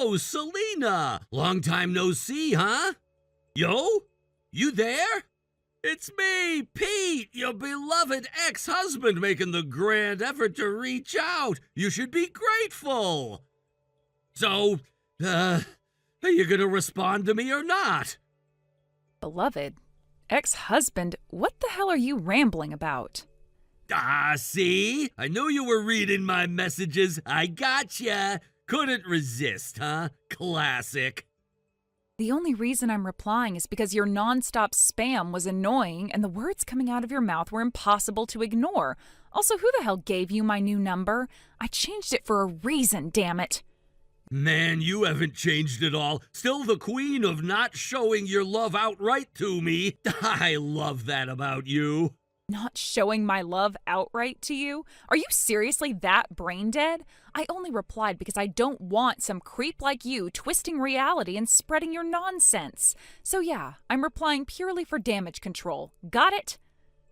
Oh, Selena! Long time no see, huh? Yo? You there? It's me, Pete, your beloved ex-husband, making the grand effort to reach out. You should be grateful. So, are you gonna respond to me or not? Beloved, ex-husband, what the hell are you rambling about? Ah, see? I knew you were reading my messages. I gotcha. Couldn't resist, huh? Classic. The only reason I'm replying is because your nonstop spam was annoying and the words coming out of your mouth were impossible to ignore. Also, who the hell gave you my new number? I changed it for a reason, damn it. Man, you haven't changed at all. Still the queen of not showing your love outright to me. I love that about you. Not showing my love outright to you? Are you seriously that brain dead? I only replied because I don't want some creep like you twisting reality and spreading your nonsense. So yeah, I'm replying purely for damage control. Got it?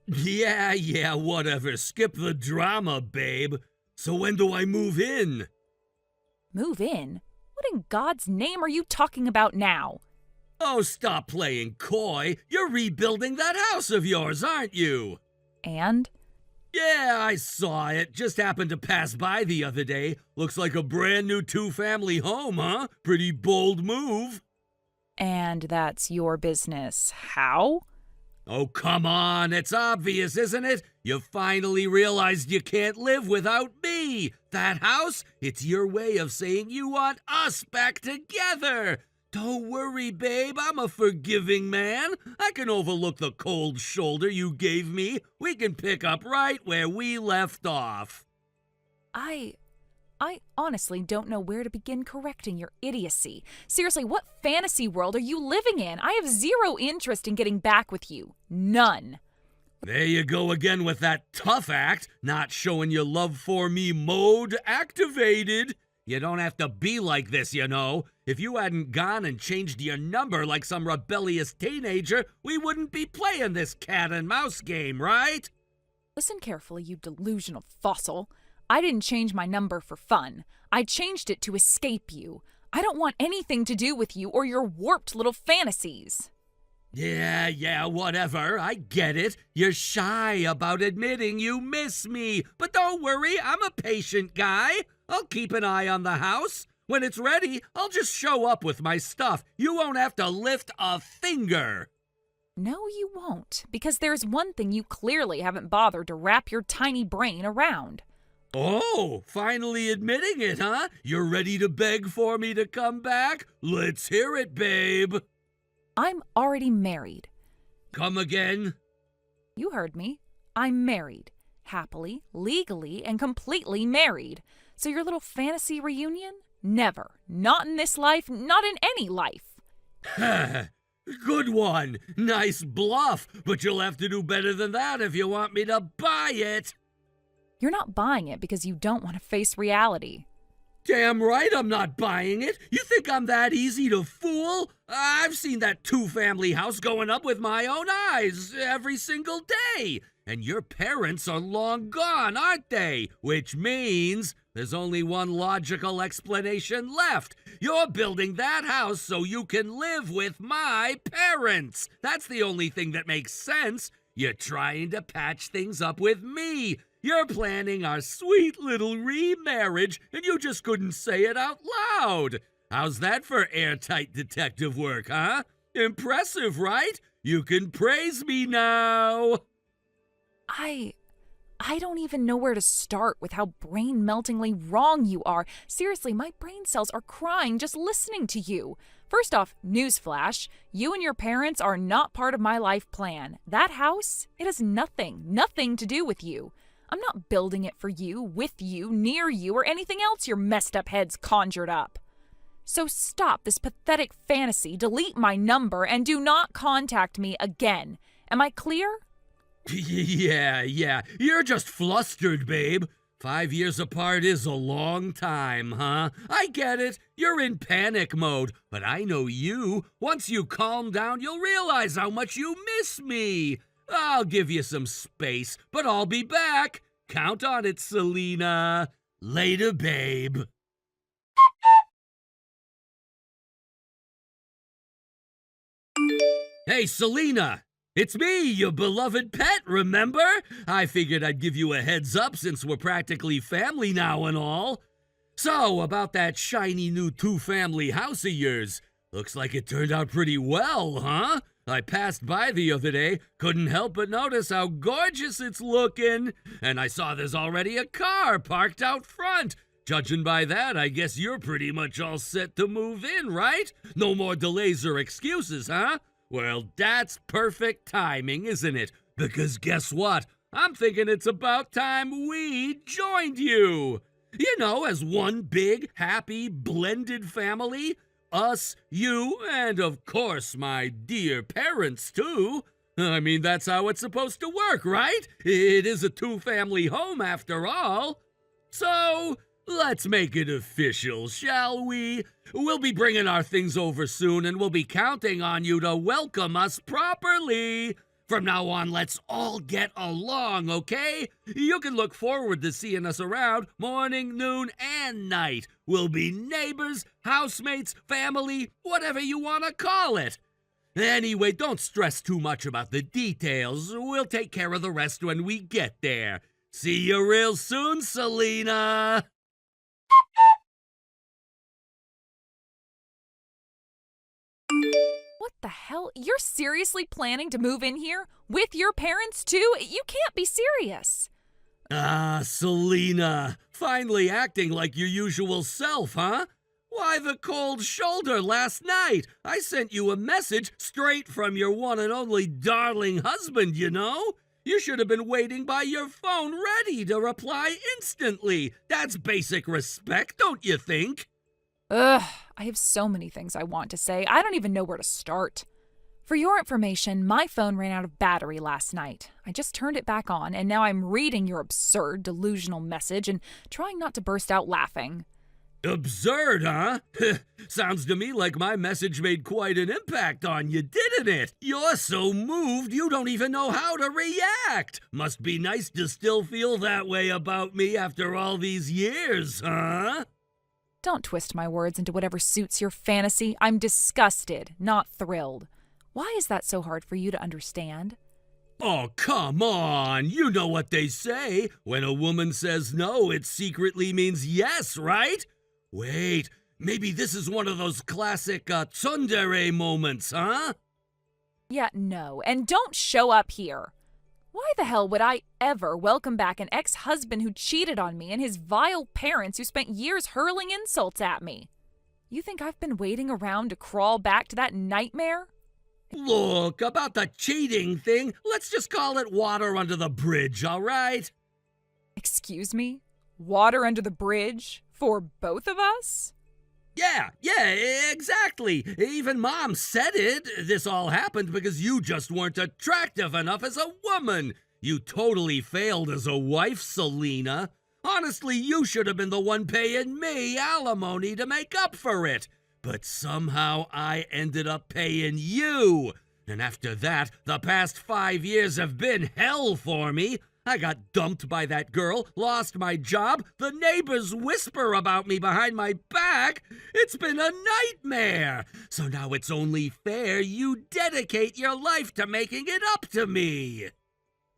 Yeah, whatever. Skip the drama, babe. So when do I move in? Move in? What in God's name are you talking about now? Oh, stop playing coy. You're rebuilding that house of yours, aren't you? And? Yeah, I saw it. Just happened to pass by the other day. Looks like a brand new two-family home, huh? Pretty bold move. And that's your business. How? Oh, come on. It's obvious, isn't it? You finally realized you can't live without me. That house, it's your way of saying you want us back together. Don't worry, babe. I'm a forgiving man. I can overlook the cold shoulder you gave me. We can pick up right where we left off. I honestly don't know where to begin correcting your idiocy. Seriously, what fantasy world are you living in? I have zero interest in getting back with you. None. There you go again with that tough act. Not showing your love for me mode activated. You don't have to be like this, you know. If you hadn't gone and changed your number like some rebellious teenager, we wouldn't be playing this cat and mouse game, right? Listen carefully, you delusional fossil. I didn't change my number for fun. I changed it to escape you. I don't want anything to do with you or your warped little fantasies. Yeah, whatever. I get it. You're shy about admitting you miss me. But don't worry, I'm a patient guy. I'll keep an eye on the house. When it's ready, I'll just show up with my stuff. You won't have to lift a finger. No, you won't, because there's one thing you clearly haven't bothered to wrap your tiny brain around. Oh, finally admitting it, huh? You're ready to beg for me to come back? Let's hear it, babe. I'm already married. Come again? You heard me. I'm married. Happily, legally, and completely married. So your little fantasy reunion? Never. Not in this life, not in any life. Good one. Nice bluff, but you'll have to do better than that if you want me to buy it. You're not buying it because you don't want to face reality. Damn right I'm not buying it. You think I'm that easy to fool? I've seen that two-family house going up with my own eyes every single day. And your parents are long gone, aren't they? Which means there's only one logical explanation left. You're building that house so you can live with my parents. That's the only thing that makes sense. You're trying to patch things up with me. You're planning our sweet little remarriage, and you just couldn't say it out loud. How's that for airtight detective work, huh? Impressive, right? You can praise me now. I don't even know where to start with how brain-meltingly wrong you are. Seriously, my brain cells are crying just listening to you. First off, newsflash, you and your parents are not part of my life plan. That house, it has nothing to do with you. I'm not building it for you, with you, near you, or anything else your messed up heads conjured up. So stop this pathetic fantasy, delete my number, and do not contact me again. Am I clear? Yeah. You're just flustered, babe. 5 years apart is a long time, huh? I get it. You're in panic mode. But I know you. Once you calm down, you'll realize how much you miss me. I'll give you some space, but I'll be back. Count on it, Selena. Later, babe. Hey, Selena! It's me, your beloved pet, remember? I figured I'd give you a heads up since we're practically family now and all. So, about that shiny new two-family house of yours. Looks like it turned out pretty well, huh? I passed by the other day, couldn't help but notice how gorgeous it's looking. And I saw there's already a car parked out front. Judging by that, I guess you're pretty much all set to move in, right? No more delays or excuses, huh? Well, that's perfect timing, isn't it? Because guess what? I'm thinking it's about time we joined you. You know, as one big, happy, blended family. Us, you, and of course my dear parents, too. I mean, that's how it's supposed to work, right? It is a two-family home after all. So, let's make it official, shall we? We'll be bringing our things over soon, and we'll be counting on you to welcome us properly. From now on, let's all get along, okay? You can look forward to seeing us around morning, noon, and night. We'll be neighbors, housemates, family, whatever you want to call it. Anyway, don't stress too much about the details. We'll take care of the rest when we get there. See you real soon, Selena! What the hell? You're seriously planning to move in here? With your parents, too? You can't be serious. Ah, Selena. Finally acting like your usual self, huh? Why the cold shoulder last night? I sent you a message straight from your one and only darling husband, you know? You should have been waiting by your phone ready to reply instantly. That's basic respect, don't you think? Ugh, I have so many things I want to say. I don't even know where to start. For your information, my phone ran out of battery last night. I just turned it back on, and now I'm reading your absurd, delusional message and trying not to burst out laughing. Absurd, huh? Sounds to me like my message made quite an impact on you, didn't it? You're so moved you don't even know how to react. Must be nice to still feel that way about me after all these years, huh? Don't twist my words into whatever suits your fantasy. I'm disgusted, not thrilled. Why is that so hard for you to understand? Oh, come on. You know what they say. When a woman says no, it secretly means yes, right? Wait, maybe this is one of those classic tsundere moments, huh? Yeah, no, and don't show up here. Why the hell would I ever welcome back an ex-husband who cheated on me and his vile parents who spent years hurling insults at me? You think I've been waiting around to crawl back to that nightmare? Look, about the cheating thing, let's just call it water under the bridge, all right? Excuse me? Water under the bridge? For both of us? Yeah, exactly. Even Mom said it. This all happened because you just weren't attractive enough as a woman. You totally failed as a wife, Selena. Honestly, you should have been the one paying me alimony to make up for it. But somehow I ended up paying you. And after that, the past 5 years have been hell for me. I got dumped by that girl, lost my job, the neighbors whisper about me behind my back. It's been a nightmare. So now it's only fair you dedicate your life to making it up to me.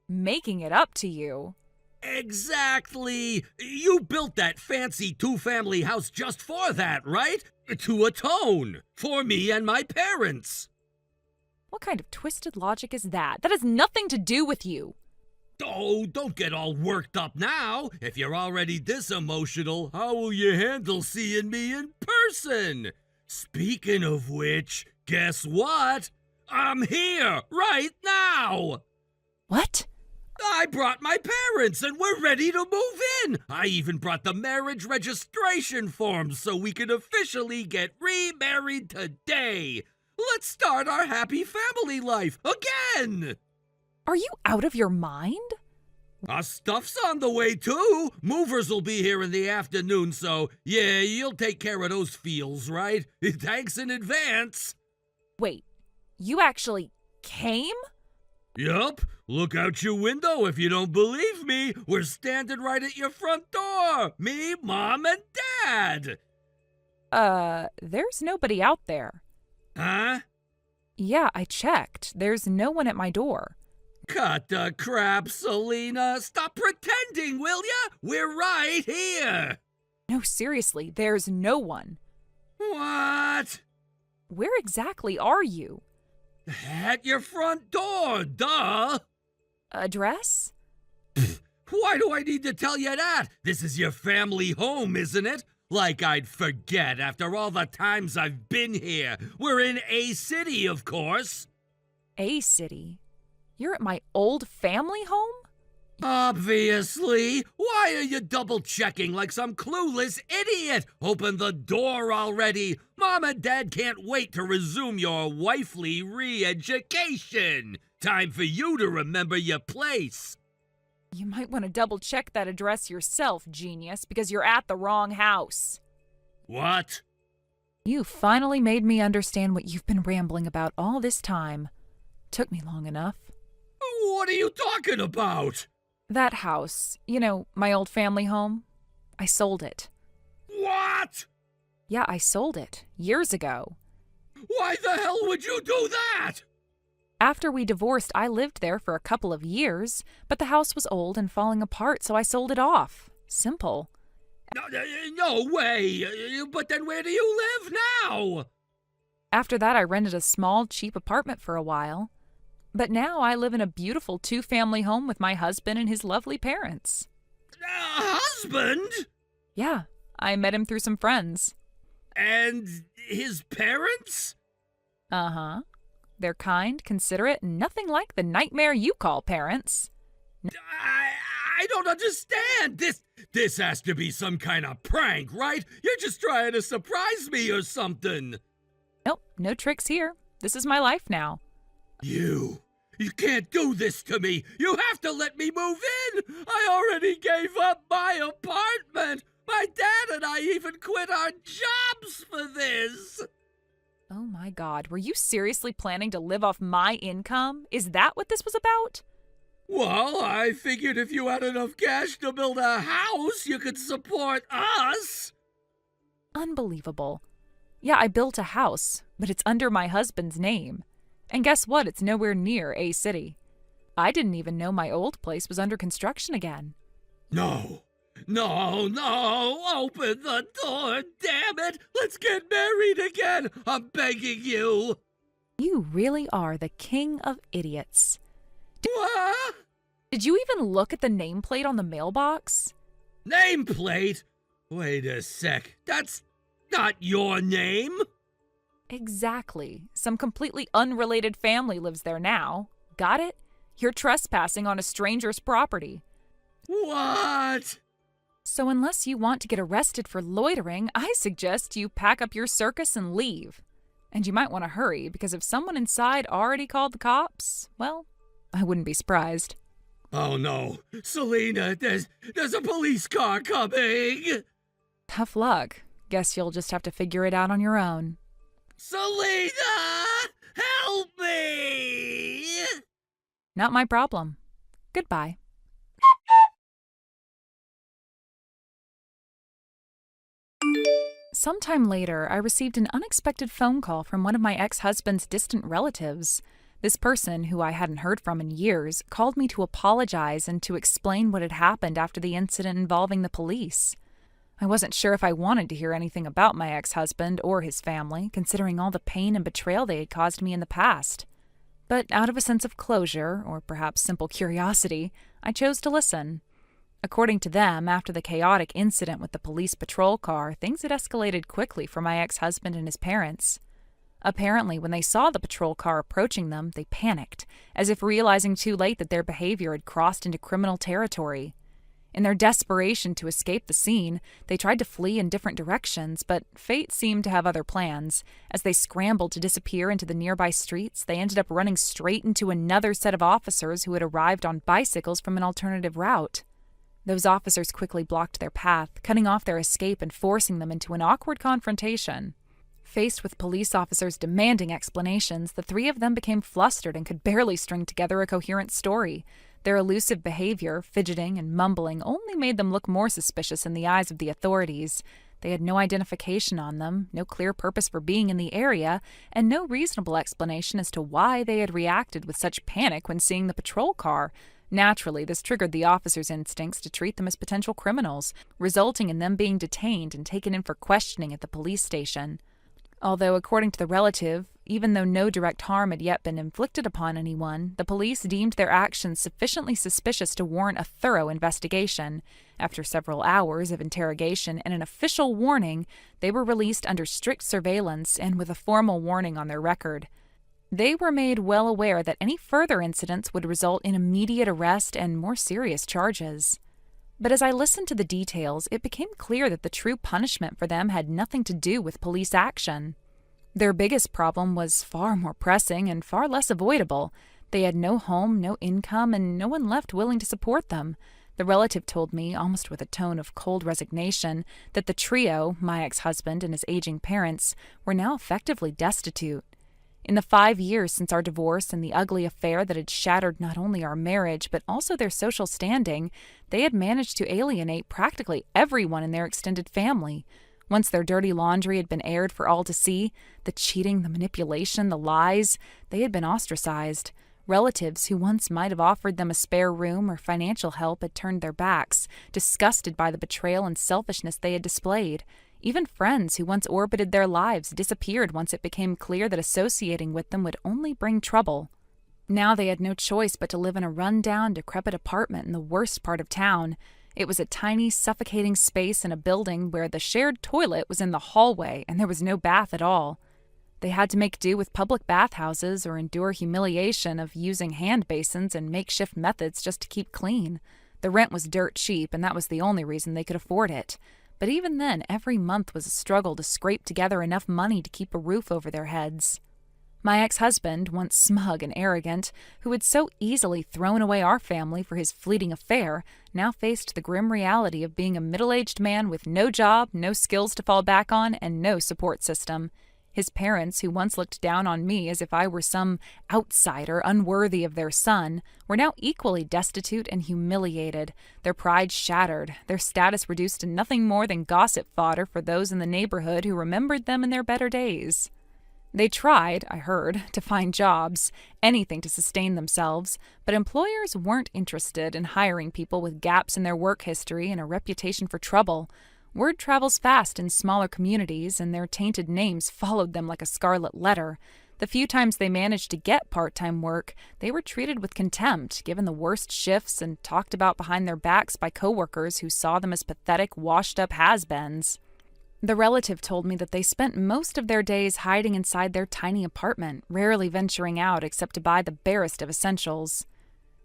Making it up to you? Exactly. You built that fancy two-family house just for that, right? To atone for me and my parents. What kind of twisted logic is that? That has nothing to do with you. Oh, don't get all worked up now. If you're already this emotional, how will you handle seeing me in person? Speaking of which, guess what? I'm here right now. What? I brought my parents and we're ready to move in. I even brought the marriage registration forms so we can officially get remarried today. Let's start our happy family life again. Are you out of your mind? Our stuff's on the way, too. Movers will be here in the afternoon, so yeah, you'll take care of those feels, right? Thanks in advance. Wait, you actually came? Yup. Look out your window if you don't believe me. We're standing right at your front door. Me, Mom, and Dad. There's nobody out there. Huh? Yeah, I checked. There's no one at my door. Cut the crap, Selena. Stop pretending, will ya? We're right here. No, seriously, there's no one. What? Where exactly are you? At your front door, duh. Address? Why do I need to tell you that? This is your family home, isn't it? Like I'd forget after all the times I've been here. We're in A City, of course. A City? You're at my old family home? Obviously. Why are you double-checking like some clueless idiot? Open the door already. Mom and Dad can't wait to resume your wifely re-education. Time for you to remember your place. You might want to double-check that address yourself, genius, because you're at the wrong house. What? You finally made me understand what you've been rambling about all this time. Took me long enough. What are you talking about? That house, my old family home, I sold it. What? Yeah, I sold it years ago. Why the hell would you do that? After we divorced, I lived there for a couple of years, but the house was old and falling apart, so I sold it off. Simple. No way. But then where do you live now? After that, I rented a small, cheap apartment for a while. But now I live in a beautiful 2-family home with my husband and his lovely parents. Husband? Yeah, I met him through some friends. And his parents? Uh-huh. They're kind, considerate, and nothing like the nightmare you call parents. I don't understand. This has to be some kind of prank, right? You're just trying to surprise me or something. Nope, no tricks here. This is my life now. You can't do this to me. You have to let me move in. I already gave up my apartment. My dad and I even quit our jobs for this. Oh my God, were you seriously planning to live off my income? Is that what this was about? Well, I figured if you had enough cash to build a house, you could support us. Unbelievable. Yeah, I built a house, but it's under my husband's name. And guess what? It's nowhere near A City. I didn't even know my old place was under construction again. No, open the door, damn it! Let's get married again, I'm begging you! You really are the king of idiots. What? Did you even look at the nameplate on the mailbox? Nameplate? Wait a sec, that's not your name? Exactly. Some completely unrelated family lives there now. Got it? You're trespassing on a stranger's property. What? So unless you want to get arrested for loitering, I suggest you pack up your circus and leave. And you might want to hurry, because if someone inside already called the cops, well, I wouldn't be surprised. Oh no, Selena, there's a police car coming! Tough luck. Guess you'll just have to figure it out on your own. Selena! Help me! Not my problem. Goodbye. Sometime later, I received an unexpected phone call from one of my ex-husband's distant relatives. This person, who I hadn't heard from in years, called me to apologize and to explain what had happened after the incident involving the police. I wasn't sure if I wanted to hear anything about my ex-husband or his family, considering all the pain and betrayal they had caused me in the past. But out of a sense of closure, or perhaps simple curiosity, I chose to listen. According to them, after the chaotic incident with the police patrol car, things had escalated quickly for my ex-husband and his parents. Apparently, when they saw the patrol car approaching them, they panicked, as if realizing too late that their behavior had crossed into criminal territory. In their desperation to escape the scene, they tried to flee in different directions, but fate seemed to have other plans. As they scrambled to disappear into the nearby streets, they ended up running straight into another set of officers who had arrived on bicycles from an alternative route. Those officers quickly blocked their path, cutting off their escape and forcing them into an awkward confrontation. Faced with police officers demanding explanations, the three of them became flustered and could barely string together a coherent story. Their elusive behavior, fidgeting and mumbling, only made them look more suspicious in the eyes of the authorities. They had no identification on them, no clear purpose for being in the area, and no reasonable explanation as to why they had reacted with such panic when seeing the patrol car. Naturally, this triggered the officers' instincts to treat them as potential criminals, resulting in them being detained and taken in for questioning at the police station. Although, according to the relative, even though no direct harm had yet been inflicted upon anyone, the police deemed their actions sufficiently suspicious to warrant a thorough investigation. After several hours of interrogation and an official warning, they were released under strict surveillance and with a formal warning on their record. They were made well aware that any further incidents would result in immediate arrest and more serious charges. But as I listened to the details, it became clear that the true punishment for them had nothing to do with police action. Their biggest problem was far more pressing and far less avoidable. They had no home, no income, and no one left willing to support them. The relative told me, almost with a tone of cold resignation, that the trio, my ex-husband and his aging parents, were now effectively destitute. In the 5 years since our divorce and the ugly affair that had shattered not only our marriage but also their social standing, they had managed to alienate practically everyone in their extended family. Once their dirty laundry had been aired for all to see, the cheating, the manipulation, the lies, they had been ostracized. Relatives who once might have offered them a spare room or financial help had turned their backs, disgusted by the betrayal and selfishness they had displayed. Even friends who once orbited their lives disappeared once it became clear that associating with them would only bring trouble. Now they had no choice but to live in a run-down, decrepit apartment in the worst part of town. It was a tiny, suffocating space in a building where the shared toilet was in the hallway and there was no bath at all. They had to make do with public bathhouses or endure humiliation of using hand basins and makeshift methods just to keep clean. The rent was dirt cheap, and that was the only reason they could afford it. But even then, every month was a struggle to scrape together enough money to keep a roof over their heads. My ex-husband, once smug and arrogant, who had so easily thrown away our family for his fleeting affair, now faced the grim reality of being a middle-aged man with no job, no skills to fall back on, and no support system. His parents, who once looked down on me as if I were some outsider unworthy of their son, were now equally destitute and humiliated, their pride shattered, their status reduced to nothing more than gossip fodder for those in the neighborhood who remembered them in their better days. They tried, I heard, to find jobs, anything to sustain themselves, but employers weren't interested in hiring people with gaps in their work history and a reputation for trouble. Word travels fast in smaller communities, and their tainted names followed them like a scarlet letter. The few times they managed to get part-time work, they were treated with contempt, given the worst shifts, and talked about behind their backs by coworkers who saw them as pathetic, washed-up has-beens. The relative told me that they spent most of their days hiding inside their tiny apartment, rarely venturing out except to buy the barest of essentials.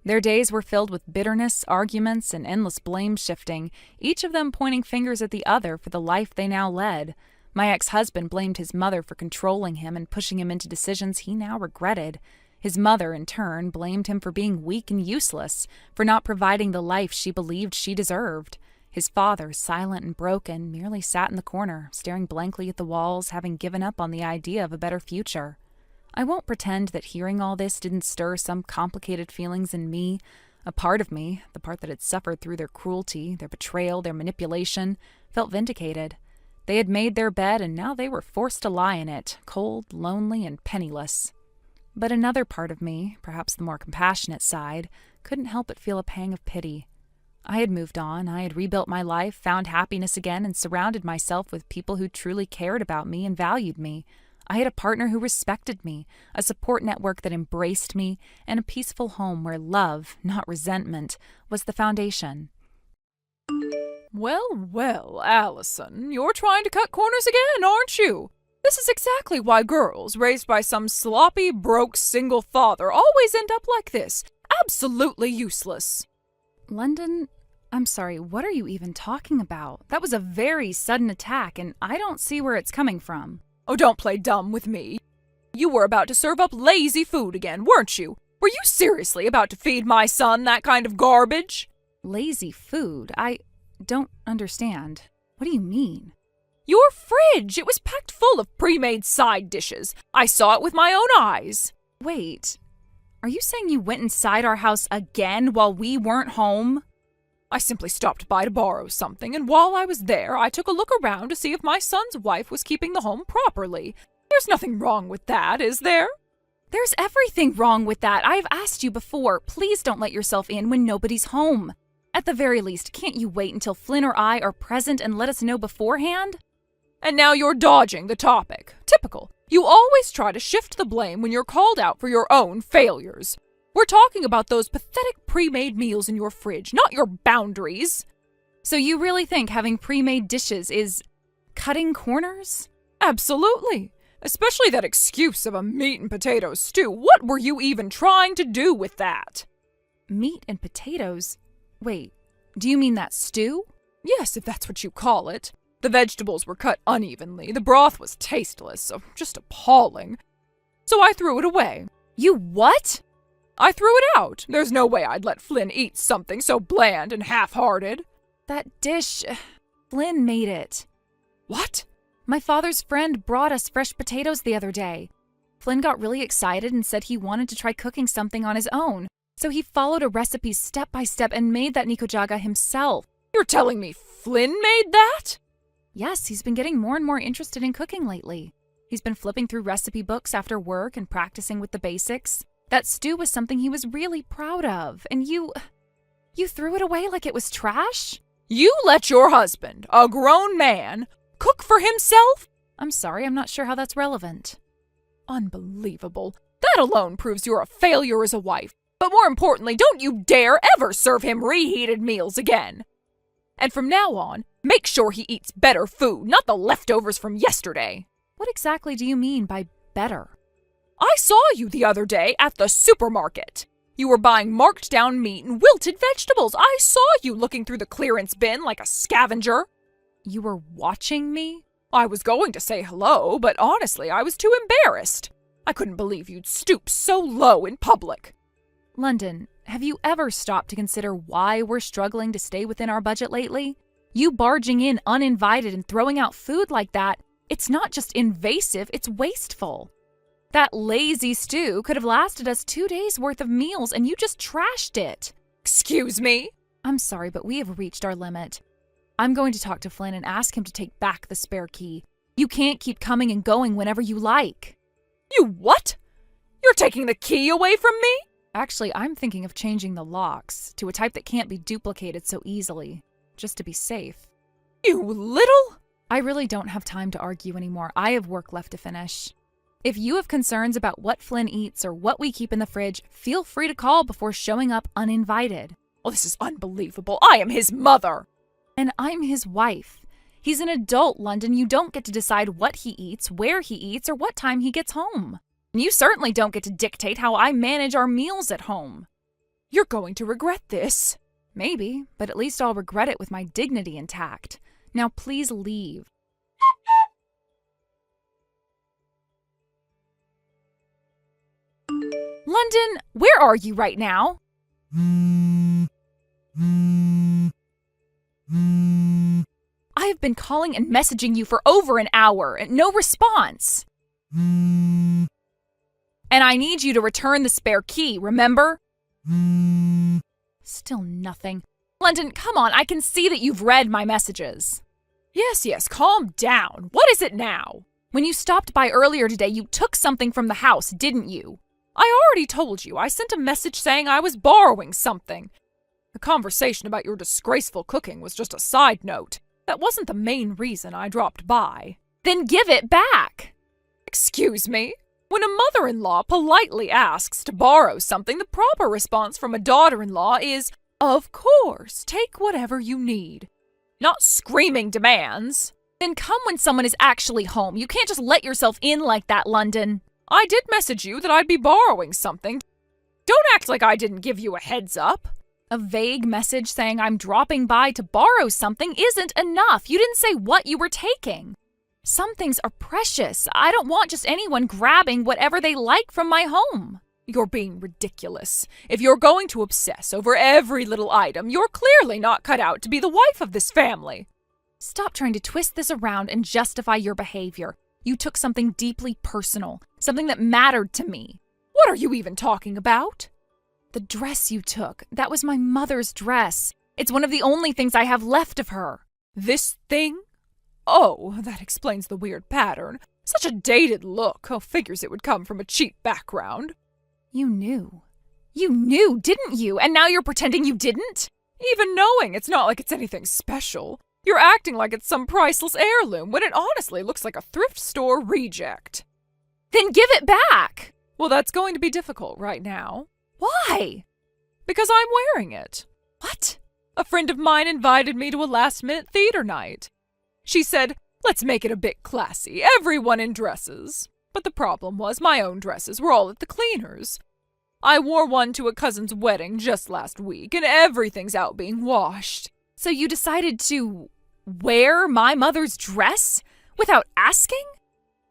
Their days were filled with bitterness, arguments, and endless blame-shifting, each of them pointing fingers at the other for the life they now led. My ex-husband blamed his mother for controlling him and pushing him into decisions he now regretted. His mother, in turn, blamed him for being weak and useless, for not providing the life she believed she deserved. His father, silent and broken, merely sat in the corner, staring blankly at the walls, having given up on the idea of a better future. I won't pretend that hearing all this didn't stir some complicated feelings in me. A part of me, the part that had suffered through their cruelty, their betrayal, their manipulation, felt vindicated. They had made their bed, and now they were forced to lie in it, cold, lonely, and penniless. But another part of me, perhaps the more compassionate side, couldn't help but feel a pang of pity. I had moved on, I had rebuilt my life, found happiness again, and surrounded myself with people who truly cared about me and valued me. I had a partner who respected me, a support network that embraced me, and a peaceful home where love, not resentment, was the foundation. Well, well, Allison, you're trying to cut corners again, aren't you? This is exactly why girls raised by some sloppy, broke, single father always end up like this. Absolutely useless. London, I'm sorry, what are you even talking about? That was a very sudden attack, and I don't see where it's coming from. Oh, don't play dumb with me. You were about to serve up lazy food again, weren't you? Were you seriously about to feed my son that kind of garbage? Lazy food? I don't understand. What do you mean? Your fridge! It was packed full of pre-made side dishes. I saw it with my own eyes. Wait, are you saying you went inside our house again while we weren't home? I simply stopped by to borrow something, and while I was there, I took a look around to see if my son's wife was keeping the home properly. There's nothing wrong with that, is there? There's everything wrong with that. I've asked you before. Please don't let yourself in when nobody's home. At the very least, can't you wait until Flynn or I are present and let us know beforehand? And now you're dodging the topic. Typical. You always try to shift the blame when you're called out for your own failures. We're talking about those pathetic pre-made meals in your fridge, not your boundaries. So you really think having pre-made dishes is cutting corners? Absolutely. Especially that excuse of a meat and potatoes stew. What were you even trying to do with that? Meat and potatoes? Wait, do you mean that stew? Yes, if that's what you call it. The vegetables were cut unevenly, the broth was tasteless, so just appalling. So I threw it away. You what? I threw it out. There's no way I'd let Flynn eat something so bland and half-hearted. That dish, Flynn made it. What? My father's friend brought us fresh potatoes the other day. Flynn got really excited and said he wanted to try cooking something on his own. So he followed a recipe step by step and made that nikujaga himself. You're telling me Flynn made that? Yes, he's been getting more and more interested in cooking lately. He's been flipping through recipe books after work and practicing with the basics. That stew was something he was really proud of, and you threw it away like it was trash? You let your husband, a grown man, cook for himself? I'm sorry, I'm not sure how that's relevant. Unbelievable. That alone proves you're a failure as a wife. But more importantly, don't you dare ever serve him reheated meals again. And from now on, make sure he eats better food, not the leftovers from yesterday. What exactly do you mean by better? I saw you the other day at the supermarket. You were buying marked down meat and wilted vegetables. I saw you looking through the clearance bin like a scavenger. You were watching me? I was going to say hello, but honestly, I was too embarrassed. I couldn't believe you'd stoop so low in public. London, have you ever stopped to consider why we're struggling to stay within our budget lately? You barging in uninvited and throwing out food like that, it's not just invasive, it's wasteful. That lazy stew could have lasted us 2 days' worth of meals and you just trashed it. Excuse me? I'm sorry, but we have reached our limit. I'm going to talk to Flynn and ask him to take back the spare key. You can't keep coming and going whenever you like. You what? You're taking the key away from me? Actually, I'm thinking of changing the locks to a type that can't be duplicated so easily, just to be safe. You little... I really don't have time to argue anymore. I have work left to finish. If you have concerns about what Flynn eats or what we keep in the fridge, feel free to call before showing up uninvited. Well, this is unbelievable. I am his mother. And I'm his wife. He's an adult, London. You don't get to decide what he eats, where he eats, or what time he gets home. And you certainly don't get to dictate how I manage our meals at home. You're going to regret this. Maybe, but at least I'll regret it with my dignity intact. Now please leave. London, where are you right now? I have been calling and messaging you for over an hour and no response. And I need you to return the spare key, remember? Still nothing. London, come on, I can see that you've read my messages. Yes, calm down. What is it now? When you stopped by earlier today, you took something from the house, didn't you? I already told you. I sent a message saying I was borrowing something. The conversation about your disgraceful cooking was just a side note. That wasn't the main reason I dropped by. Then give it back. Excuse me? When a mother-in-law politely asks to borrow something, the proper response from a daughter-in-law is, of course, take whatever you need. Not screaming demands. Then come when someone is actually home. You can't just let yourself in like that, London. I did message you that I'd be borrowing something. Don't act like I didn't give you a heads up. A vague message saying I'm dropping by to borrow something isn't enough. You didn't say what you were taking. Some things are precious. I don't want just anyone grabbing whatever they like from my home. You're being ridiculous. If you're going to obsess over every little item, you're clearly not cut out to be the wife of this family. Stop trying to twist this around and justify your behavior. You took something deeply personal, something that mattered to me. What are you even talking about? The dress you took, that was my mother's dress. It's one of the only things I have left of her. This thing? Oh, that explains the weird pattern. Such a dated look. Oh, figures it would come from a cheap background. You knew. You knew, didn't you? And now you're pretending you didn't? Even knowing, it's not like it's anything special. You're acting like it's some priceless heirloom when it honestly looks like a thrift store reject. Then give it back! Well, that's going to be difficult right now. Why? Because I'm wearing it. What? A friend of mine invited me to a last-minute theater night. She said, let's make it a bit classy, everyone in dresses. But the problem was my own dresses were all at the cleaners. I wore one to a cousin's wedding just last week, and everything's out being washed. So you decided to wear my mother's dress without asking?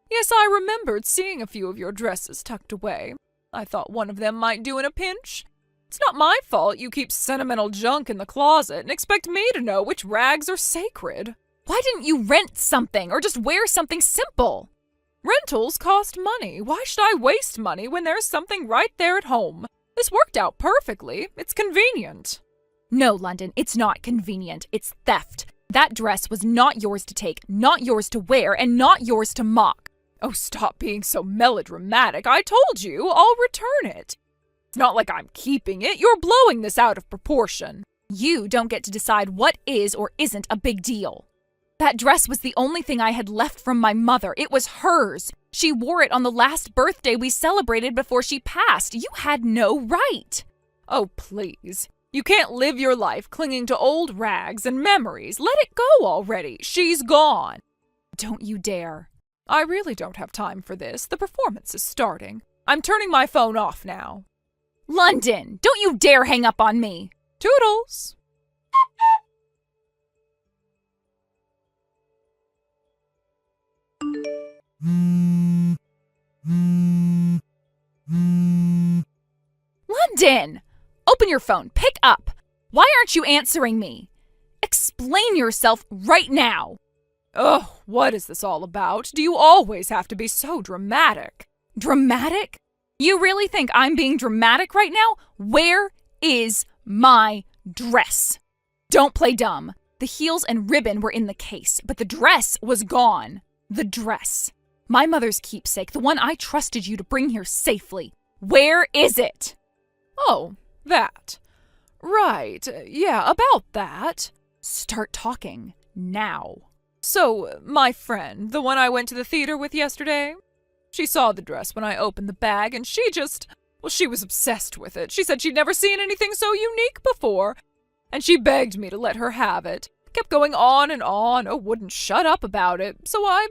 Yes, I remembered seeing a few of your dresses tucked away. I thought one of them might do in a pinch. It's not my fault you keep sentimental junk in the closet and expect me to know which rags are sacred. Why didn't you rent something or just wear something simple? Rentals cost money. Why should I waste money when there's something right there at home? This worked out perfectly. It's convenient. No, London, it's not convenient. It's theft. That dress was not yours to take, not yours to wear, and not yours to mock. Oh, stop being so melodramatic. I told you, I'll return it. It's not like I'm keeping it. You're blowing this out of proportion. You don't get to decide what is or isn't a big deal. That dress was the only thing I had left from my mother. It was hers. She wore it on the last birthday we celebrated before she passed. You had no right. Oh, please. You can't live your life clinging to old rags and memories. Let it go already. She's gone. Don't you dare. I really don't have time for this. The performance is starting. I'm turning my phone off now. London, don't you dare hang up on me. Toodles. London! Open your phone. Pick up. Why aren't you answering me? Explain yourself right now. Ugh, what is this all about? Do you always have to be so dramatic? Dramatic? You really think I'm being dramatic right now? Where is my dress? Don't play dumb. The heels and ribbon were in the case, but the dress was gone. The dress. My mother's keepsake, the one I trusted you to bring here safely. Where is it? Oh, that. Right, yeah, about that. Start talking now. So, my friend, the one I went to the theater with yesterday, she saw the dress when I opened the bag and she was obsessed with it. She said she'd never seen anything so unique before, and she begged me to let her have it. Kept going on and on, wouldn't shut up about it, so I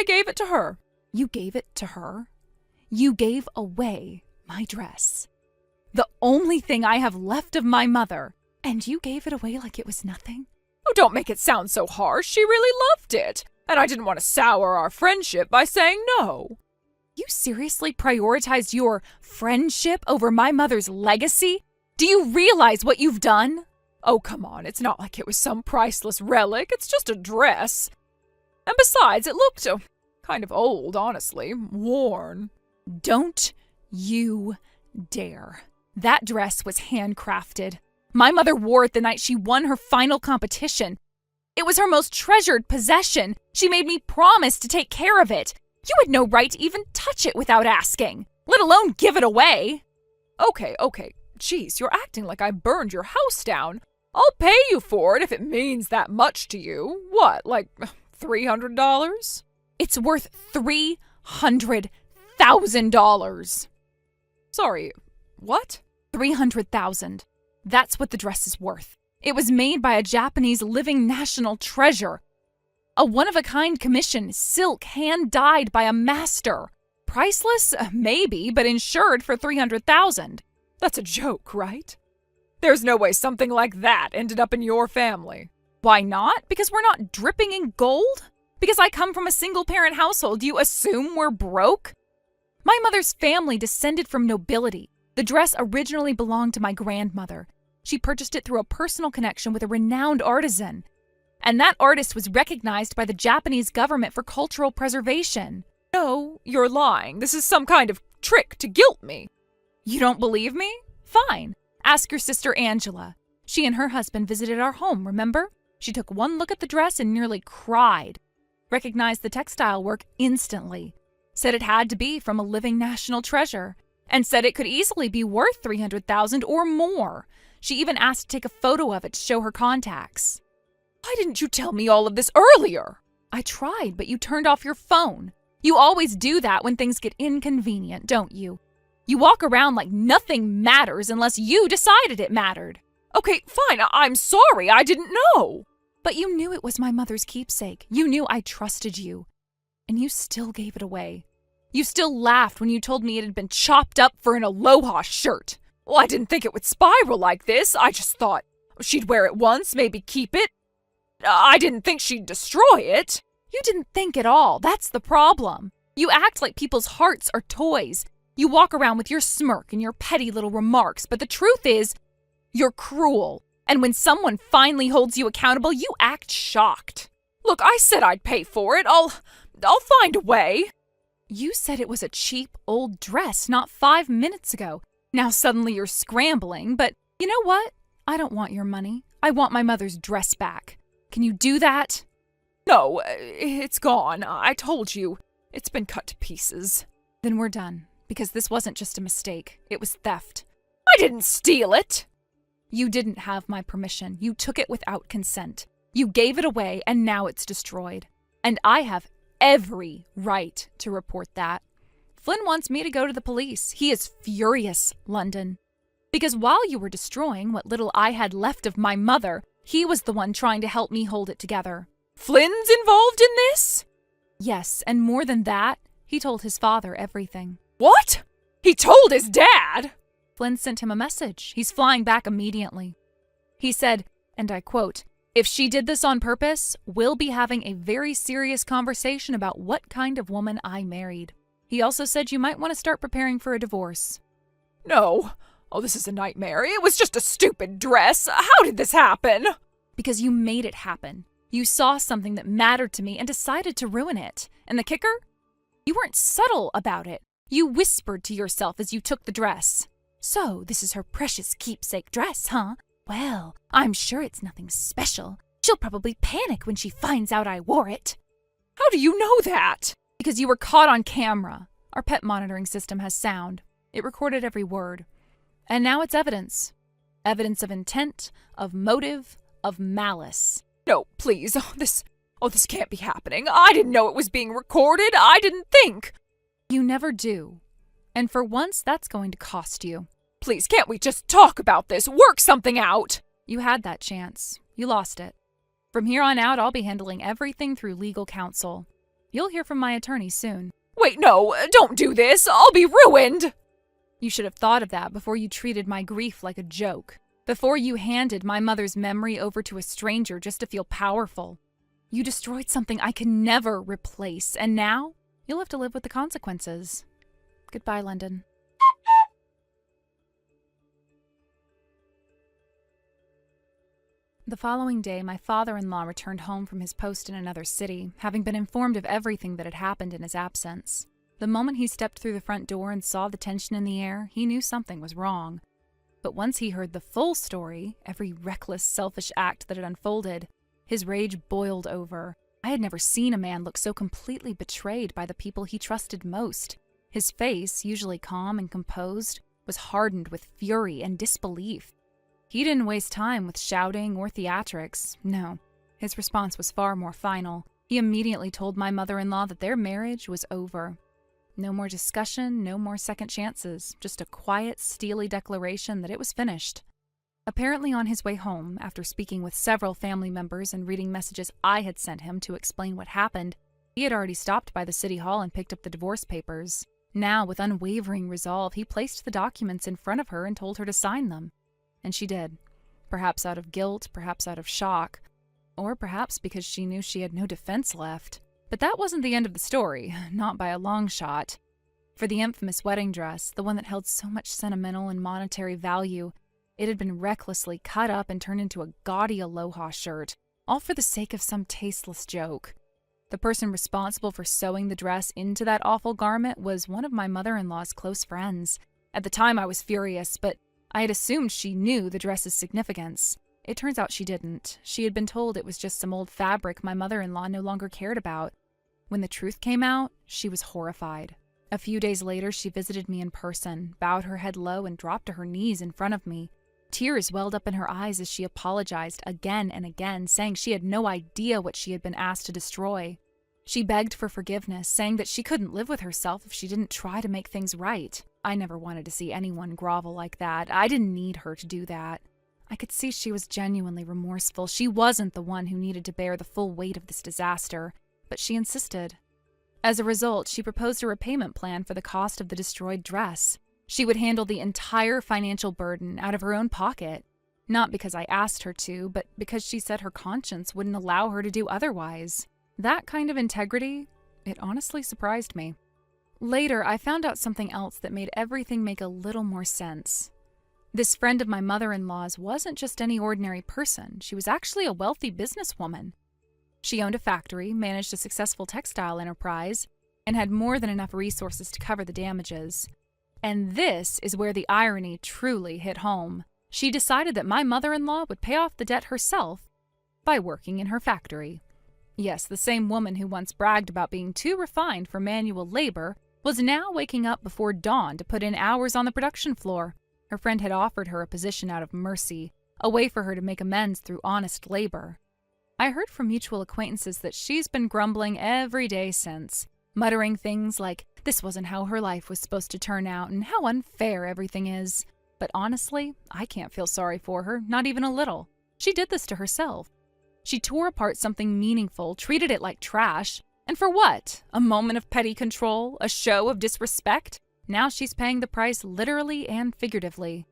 gave it to her. You gave it to her? You gave away my dress. The only thing I have left of my mother, and you gave it away like it was nothing? Oh, don't make it sound so harsh. She really loved it, and I didn't want to sour our friendship by saying no. You seriously prioritized your friendship over my mother's legacy? Do you realize what you've done? Oh, come on. It's not like it was some priceless relic. It's just a dress. And besides, it looked kind of old, honestly. Worn. Don't you dare. That dress was handcrafted. My mother wore it the night she won her final competition. It was her most treasured possession. She made me promise to take care of it. You had no right to even touch it without asking, let alone give it away. Okay. Jeez, you're acting like I burned your house down. I'll pay you for it if it means that much to you. What, like $300? It's worth $300,000. Sorry, what? $300,000. That's what the dress is worth. It was made by a Japanese living national treasure. A one-of-a-kind commission, silk, hand-dyed by a master. Priceless? Maybe, but insured for $300,000. That's a joke, right? There's no way something like that ended up in your family. Why not? Because we're not dripping in gold? Because I come from a single-parent household, do you assume we're broke? My mother's family descended from nobility. The dress originally belonged to my grandmother. She purchased it through a personal connection with a renowned artisan. And that artist was recognized by the Japanese government for cultural preservation. No, you're lying. This is some kind of trick to guilt me. You don't believe me? Fine. Ask your sister Angela. She and her husband visited our home, remember? She took one look at the dress and nearly cried. Recognized the textile work instantly. Said it had to be from a living national treasure. And said it could easily be worth $300,000 or more. She even asked to take a photo of it to show her contacts. Why didn't you tell me all of this earlier? I tried, but you turned off your phone. You always do that when things get inconvenient, don't you? You walk around like nothing matters unless you decided it mattered. Okay, fine, I'm sorry, I didn't know. But you knew it was my mother's keepsake. You knew I trusted you. And you still gave it away. You still laughed when you told me it had been chopped up for an Aloha shirt. Well, I didn't think it would spiral like this. I just thought she'd wear it once, maybe keep it. I didn't think she'd destroy it. You didn't think at all. That's the problem. You act like people's hearts are toys. You walk around with your smirk and your petty little remarks, but the truth is, you're cruel. And when someone finally holds you accountable, you act shocked. Look, I said I'd pay for it. I'll find a way. You said it was a cheap old dress not 5 minutes ago. Now suddenly you're scrambling, but you know what? I don't want your money. I want my mother's dress back. Can you do that? No, it's gone. I told you. It's been cut to pieces. Then we're done, because this wasn't just a mistake. It was theft. I didn't steal it. You didn't have my permission. You took it without consent. You gave it away, and now it's destroyed. And I have every right to report that. Flynn wants me to go to the police. He is furious, London. Because while you were destroying what little I had left of my mother, he was the one trying to help me hold it together. Flynn's involved in this? Yes, and more than that, he told his father everything. What? He told his dad? Flynn sent him a message. He's flying back immediately. He said, and I quote, "If she did this on purpose, we'll be having a very serious conversation about what kind of woman I married." He also said you might want to start preparing for a divorce. No. Oh, this is a nightmare. It was just a stupid dress. How did this happen? Because you made it happen. You saw something that mattered to me and decided to ruin it. And the kicker? You weren't subtle about it. You whispered to yourself as you took the dress. "So, this is her precious keepsake dress, huh? Well, I'm sure it's nothing special. She'll probably panic when she finds out I wore it." How do you know that? Because you were caught on camera. Our pet monitoring system has sound. It recorded every word. And now it's evidence. Evidence of intent, of motive, of malice. No, please. This can't be happening. I didn't know it was being recorded. I didn't think. You never do. And for once, that's going to cost you. Please, can't we just talk about this? Work something out. You had that chance. You lost it. From here on out, I'll be handling everything through legal counsel. You'll hear from my attorney soon. Wait, no, don't do this. I'll be ruined. You should have thought of that before you treated my grief like a joke. Before you handed my mother's memory over to a stranger just to feel powerful. You destroyed something I can never replace, and now you'll have to live with the consequences. Goodbye, London. The following day, my father-in-law returned home from his post in another city, having been informed of everything that had happened in his absence. The moment he stepped through the front door and saw the tension in the air, he knew something was wrong. But once he heard the full story, every reckless, selfish act that had unfolded, his rage boiled over. I had never seen a man look so completely betrayed by the people he trusted most. His face, usually calm and composed, was hardened with fury and disbelief. He didn't waste time with shouting or theatrics. No, his response was far more final. He immediately told my mother-in-law that their marriage was over. No more discussion, no more second chances, just a quiet, steely declaration that it was finished. Apparently on his way home, after speaking with several family members and reading messages I had sent him to explain what happened, he had already stopped by the city hall and picked up the divorce papers. Now, with unwavering resolve, he placed the documents in front of her and told her to sign them. And she did. Perhaps out of guilt, perhaps out of shock, or perhaps because she knew she had no defense left. But that wasn't the end of the story, not by a long shot. For the infamous wedding dress, the one that held so much sentimental and monetary value, it had been recklessly cut up and turned into a gaudy Aloha shirt, all for the sake of some tasteless joke. The person responsible for sewing the dress into that awful garment was one of my mother-in-law's close friends. At the time I was furious, but I had assumed she knew the dress's significance. It turns out she didn't. She had been told it was just some old fabric my mother-in-law no longer cared about. When the truth came out, she was horrified. A few days later, she visited me in person, bowed her head low, and dropped to her knees in front of me. Tears welled up in her eyes as she apologized again and again, saying she had no idea what she had been asked to destroy. She begged for forgiveness, saying that she couldn't live with herself if she didn't try to make things right. I never wanted to see anyone grovel like that. I didn't need her to do that. I could see she was genuinely remorseful. She wasn't the one who needed to bear the full weight of this disaster, but she insisted. As a result, she proposed a repayment plan for the cost of the destroyed dress. She would handle the entire financial burden out of her own pocket, not because I asked her to, but because she said her conscience wouldn't allow her to do otherwise. That kind of integrity, it honestly surprised me. Later, I found out something else that made everything make a little more sense. This friend of my mother-in-law's wasn't just any ordinary person. She was actually a wealthy businesswoman. She owned a factory, managed a successful textile enterprise, and had more than enough resources to cover the damages. And this is where the irony truly hit home. She decided that my mother-in-law would pay off the debt herself by working in her factory. Yes, the same woman who once bragged about being too refined for manual labor was now waking up before dawn to put in hours on the production floor. Her friend had offered her a position out of mercy, a way for her to make amends through honest labor. I heard from mutual acquaintances that she's been grumbling every day since, muttering things like this wasn't how her life was supposed to turn out and how unfair everything is. But honestly, I can't feel sorry for her, not even a little. She did this to herself. She tore apart something meaningful, treated it like trash, and for what? A moment of petty control? A show of disrespect? Now she's paying the price literally and figuratively.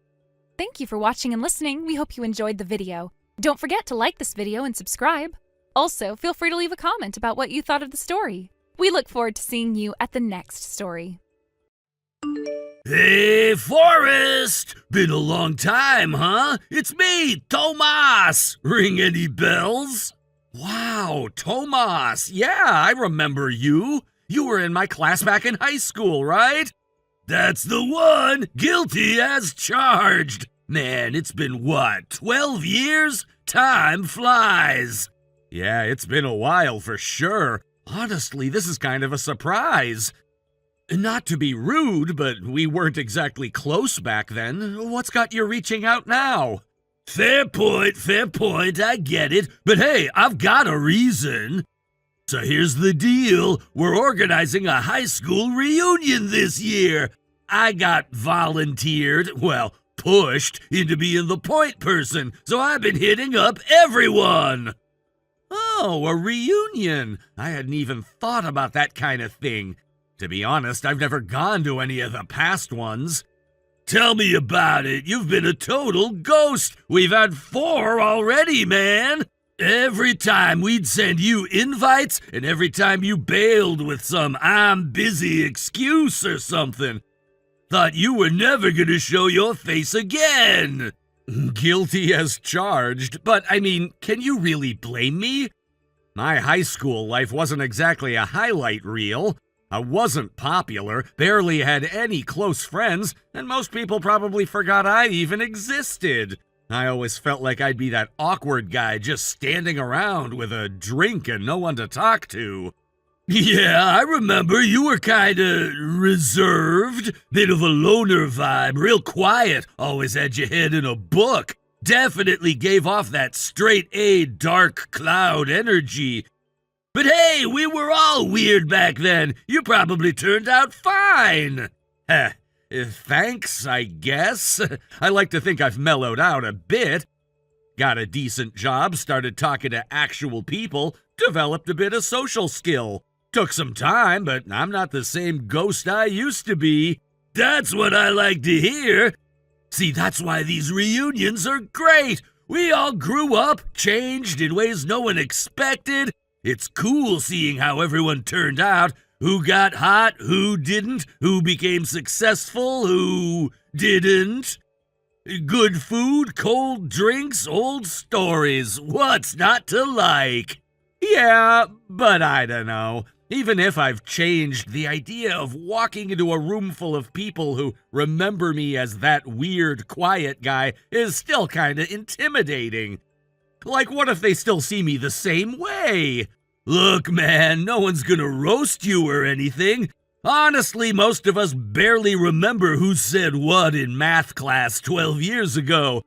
Thank you for watching and listening. We hope you enjoyed the video. Don't forget to like this video and subscribe. Also, feel free to leave a comment about what you thought of the story. We look forward to seeing you at the next story. Hey, Forrest! Been a long time, huh? It's me, Tomas! Ring any bells? Wow, Tomas! Yeah, I remember you. You were in my class back in high school, right? That's the one! Guilty as charged! Man, it's been what, 12 years? Time flies! Yeah, it's been a while for sure. Honestly, this is kind of a surprise. Not to be rude, but we weren't exactly close back then. What's got you reaching out now? Fair point, I get it. But hey, I've got a reason. So here's the deal. We're organizing a high school reunion this year. I got pushed into being the point person, so I've been hitting up everyone. Oh, a reunion. I hadn't even thought about that kind of thing. To be honest, I've never gone to any of the past ones. Tell me about it. You've been a total ghost. We've had 4 already, man. Every time we'd send you invites, and every time you bailed with some I'm busy excuse or something. Thought you were never gonna show your face again. Guilty as charged, but I mean, can you really blame me? My high school life wasn't exactly a highlight reel. I wasn't popular, barely had any close friends, and most people probably forgot I even existed. I always felt like I'd be that awkward guy just standing around with a drink and no one to talk to. Yeah, I remember you were kinda reserved, bit of a loner vibe, real quiet, always had your head in a book. Definitely gave off that straight A dark cloud energy. But hey, we were all weird back then. You probably turned out fine. Thanks, I guess. I like to think I've mellowed out a bit. Got a decent job, started talking to actual people, developed a bit of social skill. Took some time, but I'm not the same ghost I used to be. That's what I like to hear. See, that's why these reunions are great. We all grew up, changed in ways no one expected. It's cool seeing how everyone turned out. Who got hot, who didn't, who became successful, who didn't. Good food, cold drinks, old stories. What's not to like? Yeah, but I don't know. Even if I've changed, the idea of walking into a room full of people who remember me as that weird, quiet guy is still kinda intimidating. Like, what if they still see me the same way? Look, man, no one's gonna roast you or anything. Honestly, most of us barely remember who said what in math class 12 years ago.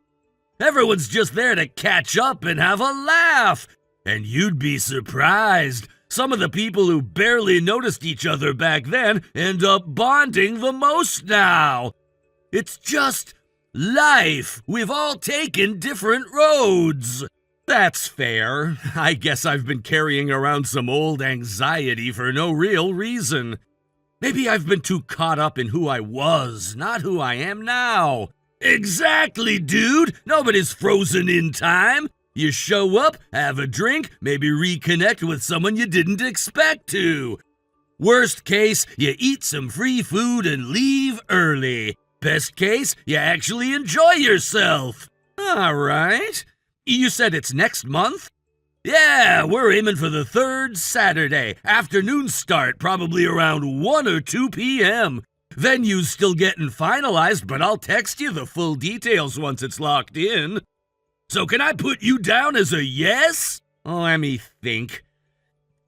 Everyone's just there to catch up and have a laugh. And you'd be surprised. Some of the people who barely noticed each other back then end up bonding the most now. It's just life. We've all taken different roads. That's fair. I guess I've been carrying around some old anxiety for no real reason. Maybe I've been too caught up in who I was, not who I am now. Exactly, dude. Nobody's frozen in time. You show up, have a drink, maybe reconnect with someone you didn't expect to. Worst case, you eat some free food and leave early. Best case, you actually enjoy yourself. All right. You said it's next month? Yeah, we're aiming for the 3rd Saturday. Afternoon start, probably around 1 or 2 p.m. Venue's still getting finalized, but I'll text you the full details once it's locked in. So can I put you down as a yes? Let me think.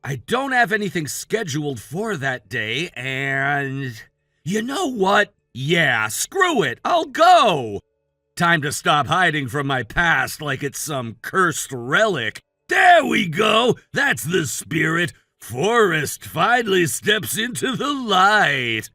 I don't have anything scheduled for that day, and you know what? Yeah, screw it. I'll go. Time to stop hiding from my past like it's some cursed relic. There we go! That's the spirit. Forrest finally steps into the light.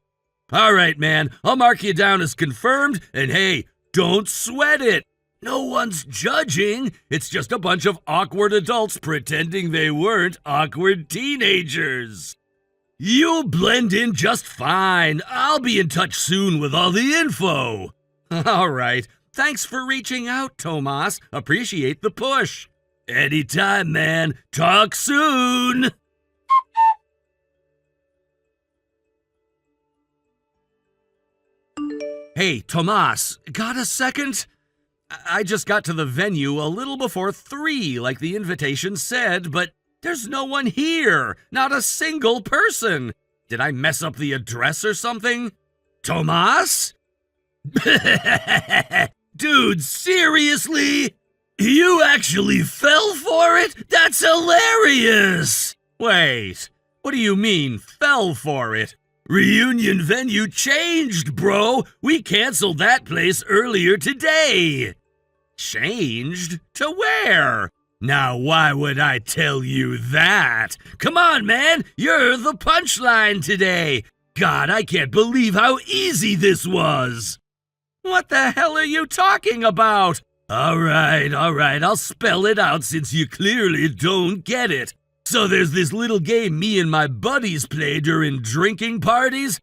All right, man, I'll mark you down as confirmed, and hey, don't sweat it. No one's judging. It's just a bunch of awkward adults pretending they weren't awkward teenagers. You'll blend in just fine. I'll be in touch soon with all the info. All right. Thanks for reaching out, Tomas. Appreciate the push. Anytime, man. Talk soon. Hey, Tomas, got a second? I just got to the venue a little before 3, like the invitation said, but there's no one here. Not a single person. Did I mess up the address or something? Tomas? Dude, seriously? You actually fell for it? That's hilarious! Wait, what do you mean, fell for it? Reunion venue changed, bro! We canceled that place earlier today! Changed? To where? Now why would I tell you that? Come on, man! You're the punchline today! God, I can't believe how easy this was! What the hell are you talking about? All right, I'll spell it out since you clearly don't get it. So there's this little game me and my buddies play during drinking parties.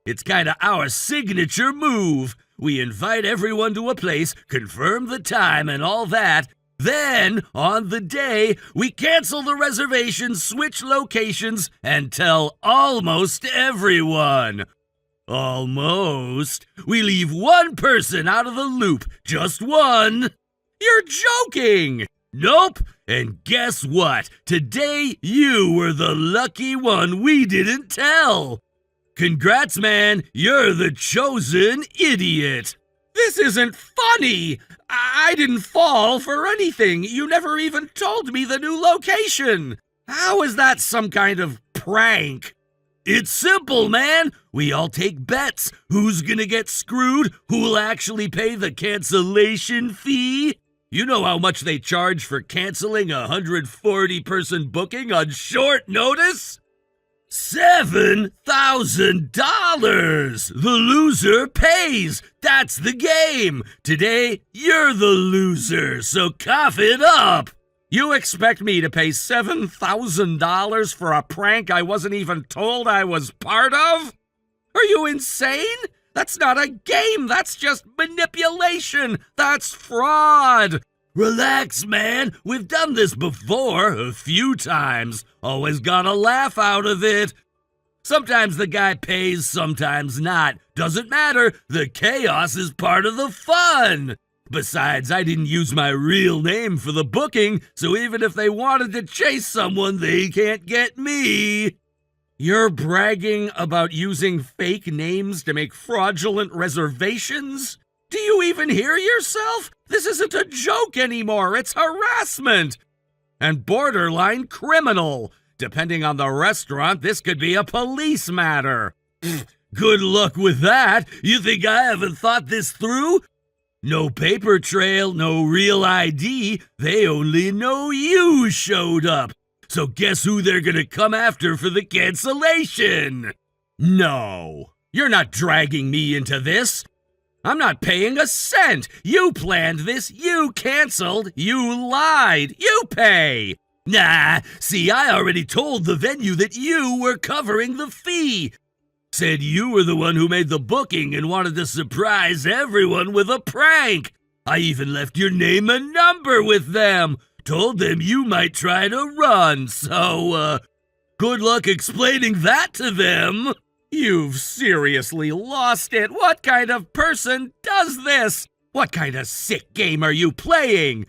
It's kinda our signature move. We invite everyone to a place, confirm the time and all that. Then, on the day, we cancel the reservations, switch locations, and tell almost everyone. Almost. We leave one person out of the loop. Just one. You're joking! Nope. And guess what? Today, you were the lucky one we didn't tell. Congrats, man. You're the chosen idiot. This isn't funny. I didn't fall for anything. You never even told me the new location. How is that some kind of prank? It's simple, man. We all take bets. Who's gonna get screwed? Who'll actually pay the cancellation fee? You know how much they charge for canceling a 140-person booking on short notice? $7,000! The loser pays! That's the game! Today, you're the loser, so cough it up! You expect me to pay $7,000 for a prank I wasn't even told I was part of? Are you insane? That's not a game, that's just manipulation! That's fraud! Relax, man. We've done this before, a few times. Always got a laugh out of it. Sometimes the guy pays, sometimes not. Doesn't matter. The chaos is part of the fun. Besides, I didn't use my real name for the booking, so even if they wanted to chase someone, they can't get me. You're bragging about using fake names to make fraudulent reservations? Do you even hear yourself? This isn't a joke anymore, it's harassment! And borderline criminal. Depending on the restaurant, this could be a police matter. Good luck with that. You think I haven't thought this through? No paper trail, no real ID. They only know you showed up. So guess who they're gonna come after for the cancellation? No, you're not dragging me into this. I'm not paying a cent. You planned this, you canceled, you lied, you pay. Nah, see, I already told the venue that you were covering the fee. Said you were the one who made the booking and wanted to surprise everyone with a prank. I even left your name and number with them. Told them you might try to run, so, good luck explaining that to them. You've seriously lost it. What kind of person does this? What kind of sick game are you playing?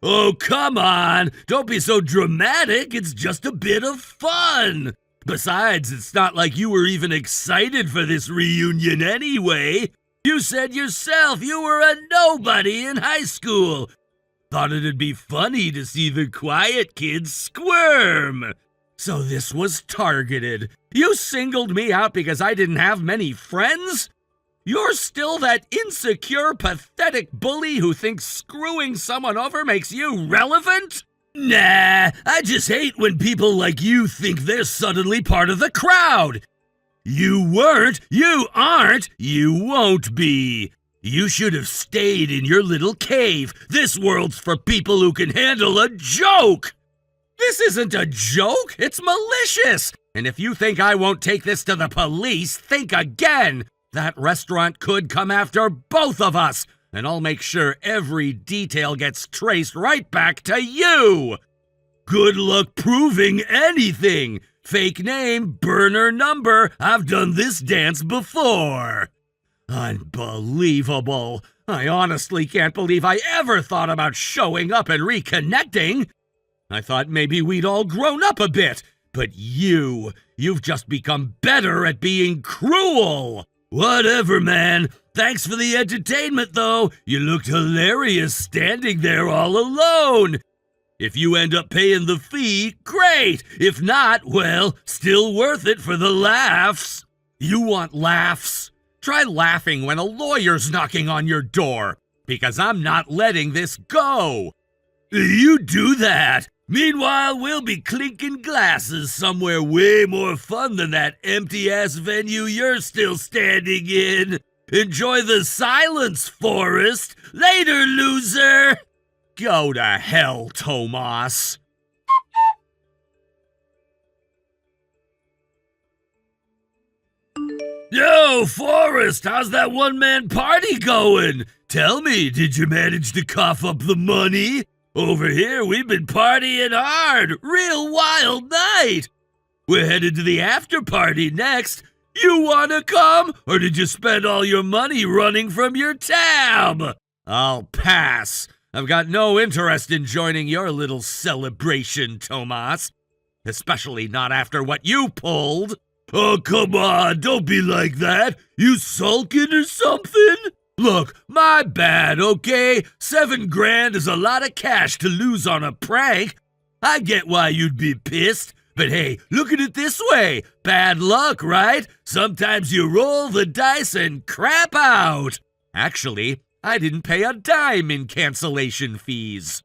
Oh, come on. Don't be so dramatic. It's just a bit of fun. Besides, it's not like you were even excited for this reunion anyway. You said yourself you were a nobody in high school. Thought it'd be funny to see the quiet kids squirm. So this was targeted. You singled me out because I didn't have many friends? You're still that insecure, pathetic bully who thinks screwing someone over makes you relevant? Nah, I just hate when people like you think they're suddenly part of the crowd. You weren't, you aren't, you won't be. You should have stayed in your little cave. This world's for people who can handle a joke. This isn't a joke, it's malicious. And if you think I won't take this to the police, think again. That restaurant could come after both of us, and I'll make sure every detail gets traced right back to you. Good luck proving anything. Fake name, burner number, I've done this dance before. Unbelievable. I honestly can't believe I ever thought about showing up and reconnecting. I thought maybe we'd all grown up a bit, but you've just become better at being cruel. Whatever, man. Thanks for the entertainment, though. You looked hilarious standing there all alone. If you end up paying the fee, great. If not, well, still worth it for the laughs. You want laughs? Try laughing when a lawyer's knocking on your door, because I'm not letting this go. You do that. Meanwhile, we'll be clinking glasses somewhere way more fun than that empty-ass venue you're still standing in. Enjoy the silence, Forrest. Later, loser. Go to hell, Tomas. Yo, Forrest, how's that one-man party going? Tell me, did you manage to cough up the money? Over here, we've been partying hard. Real wild night. We're headed to the after party next. You wanna come, or did you spend all your money running from your tab? I'll pass. I've got no interest in joining your little celebration, Tomas. Especially not after what you pulled. Oh, come on, don't be like that. You sulking or something? Look, my bad, okay? $7,000 is a lot of cash to lose on a prank. I get why you'd be pissed, but hey, look at it this way. Bad luck, right? Sometimes you roll the dice and crap out. Actually, I didn't pay a dime in cancellation fees.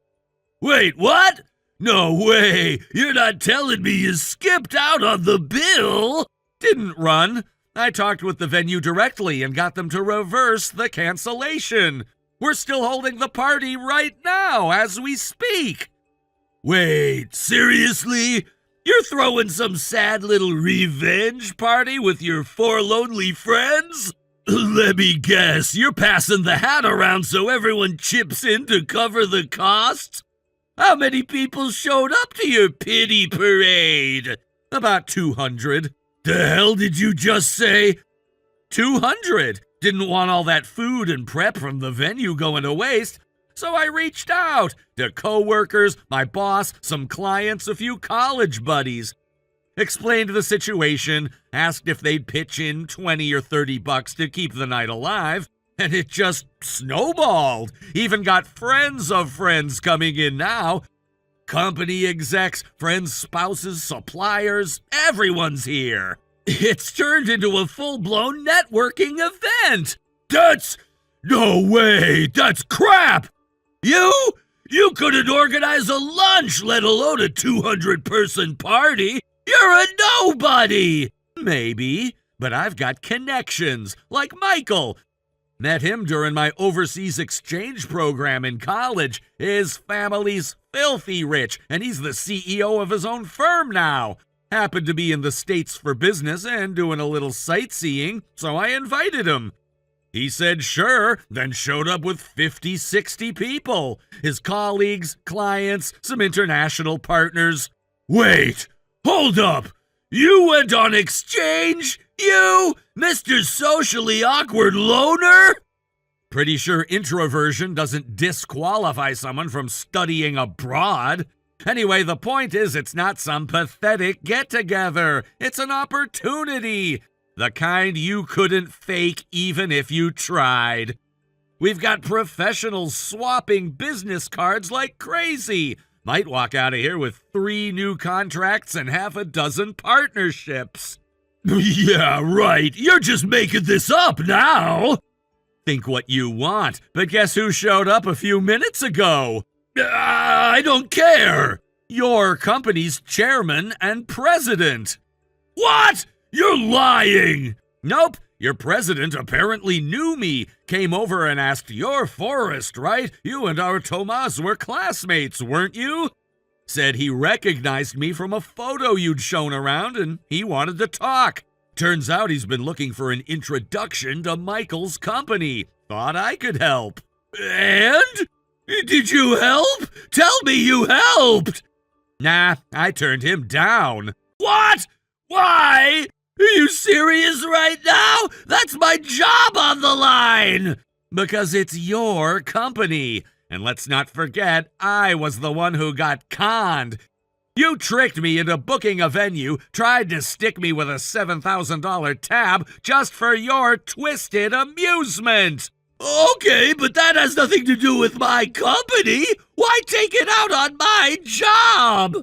Wait, what? No way! You're not telling me you skipped out on the bill? Didn't run. I talked with the venue directly and got them to reverse the cancellation. We're still holding the party right now as we speak. Wait, seriously? You're throwing some sad little revenge party with your 4 lonely friends? Let me guess, you're passing the hat around so everyone chips in to cover the costs? How many people showed up to your pity parade? About 200. The hell did you just say? 200. Didn't want all that food and prep from the venue going to waste, so I reached out to coworkers, my boss, some clients, a few college buddies. explained the situation, asked if they'd pitch in 20 or 30 bucks to keep the night alive, and it just snowballed. Even got friends of friends coming in now. Company execs, friends, spouses, suppliers, everyone's here. It's turned into a full-blown networking event. No way, that's crap. You couldn't organize a lunch, let alone a 200-person party. You're a nobody. Maybe, but I've got connections, like Michael. Met him during my overseas exchange program in college. His family's filthy rich, and he's the CEO of his own firm now. Happened to be in the States for business and doing a little sightseeing, so I invited him. He said sure, then showed up with 50, 60 people. His colleagues, clients, some international partners. Wait, hold up. You went on exchange? You, Mr. Socially Awkward Loner? Pretty sure introversion doesn't disqualify someone from studying abroad. Anyway, the point is it's not some pathetic get-together. It's an opportunity. The kind you couldn't fake even if you tried. We've got professionals swapping business cards like crazy. Might walk out of here with 3 new contracts and half a dozen partnerships. Yeah, right. You're just making this up now. Think what you want, but guess who showed up a few minutes ago? I don't care. Your company's chairman and president. What? You're lying! Nope, your president apparently knew me. Came over and asked, "You're Forrest, right? You and our Tomas were classmates, weren't you?" Said he recognized me from a photo you'd shown around and he wanted to talk. Turns out he's been looking for an introduction to Michael's company. Thought I could help. And? Did you help? Tell me you helped! Nah, I turned him down. What? Why? Are you serious right now? That's my job on the line! Because it's your company. And let's not forget, I was the one who got conned. You tricked me into booking a venue, tried to stick me with a $7,000 tab just for your twisted amusement. Okay, but that has nothing to do with my company. Why take it out on my job?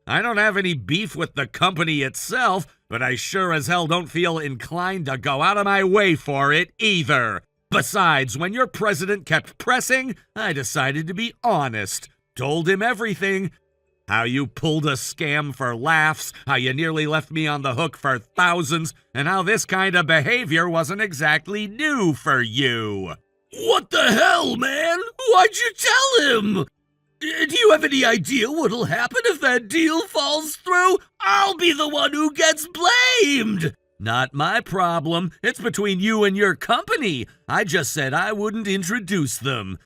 I don't have any beef with the company itself, but I sure as hell don't feel inclined to go out of my way for it either. Besides, when your president kept pressing, I decided to be honest. Told him everything. How you pulled a scam for laughs, how you nearly left me on the hook for thousands, and how this kind of behavior wasn't exactly new for you. What the hell, man? Why'd you tell him? Do you have any idea what'll happen if that deal falls through? I'll be the one who gets blamed! Not my problem. It's between you and your company. I just said I wouldn't introduce them.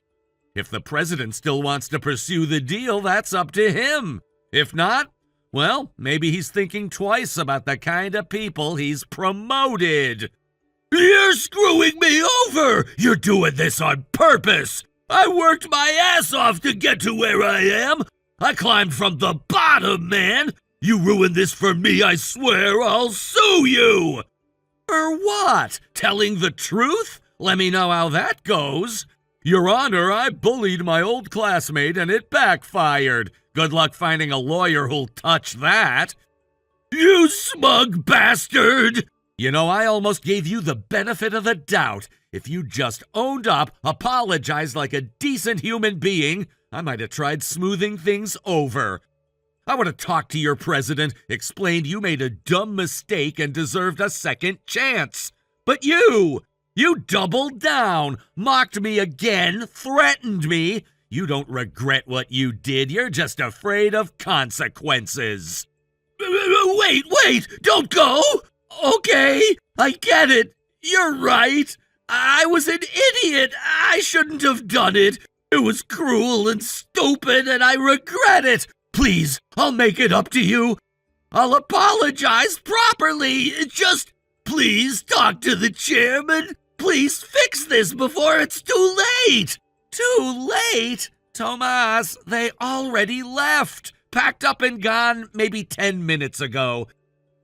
If the president still wants to pursue the deal, that's up to him. If not, well, maybe he's thinking twice about the kind of people he's promoted. You're screwing me over! You're doing this on purpose! I worked my ass off to get to where I am! I climbed from the bottom, man! You ruined this for me, I swear I'll sue you! For what? Telling the truth? Let me know how that goes. Your Honor, I bullied my old classmate and it backfired. Good luck finding a lawyer who'll touch that. You smug bastard! You know, I almost gave you the benefit of the doubt. If you just owned up, apologized like a decent human being, I might have tried smoothing things over. I would have talked to your president, explained you made a dumb mistake and deserved a second chance. But you doubled down, mocked me again, threatened me. You don't regret what you did. You're just afraid of consequences. Wait, don't go! Okay, I get it. You're right. I was an idiot. I shouldn't have done it. It was cruel and stupid, and I regret it. Please, I'll make it up to you. I'll apologize properly. Just, please talk to the chairman. Please fix this before it's too late. Too late? Tomas, they already left. Packed up and gone maybe 10 minutes ago.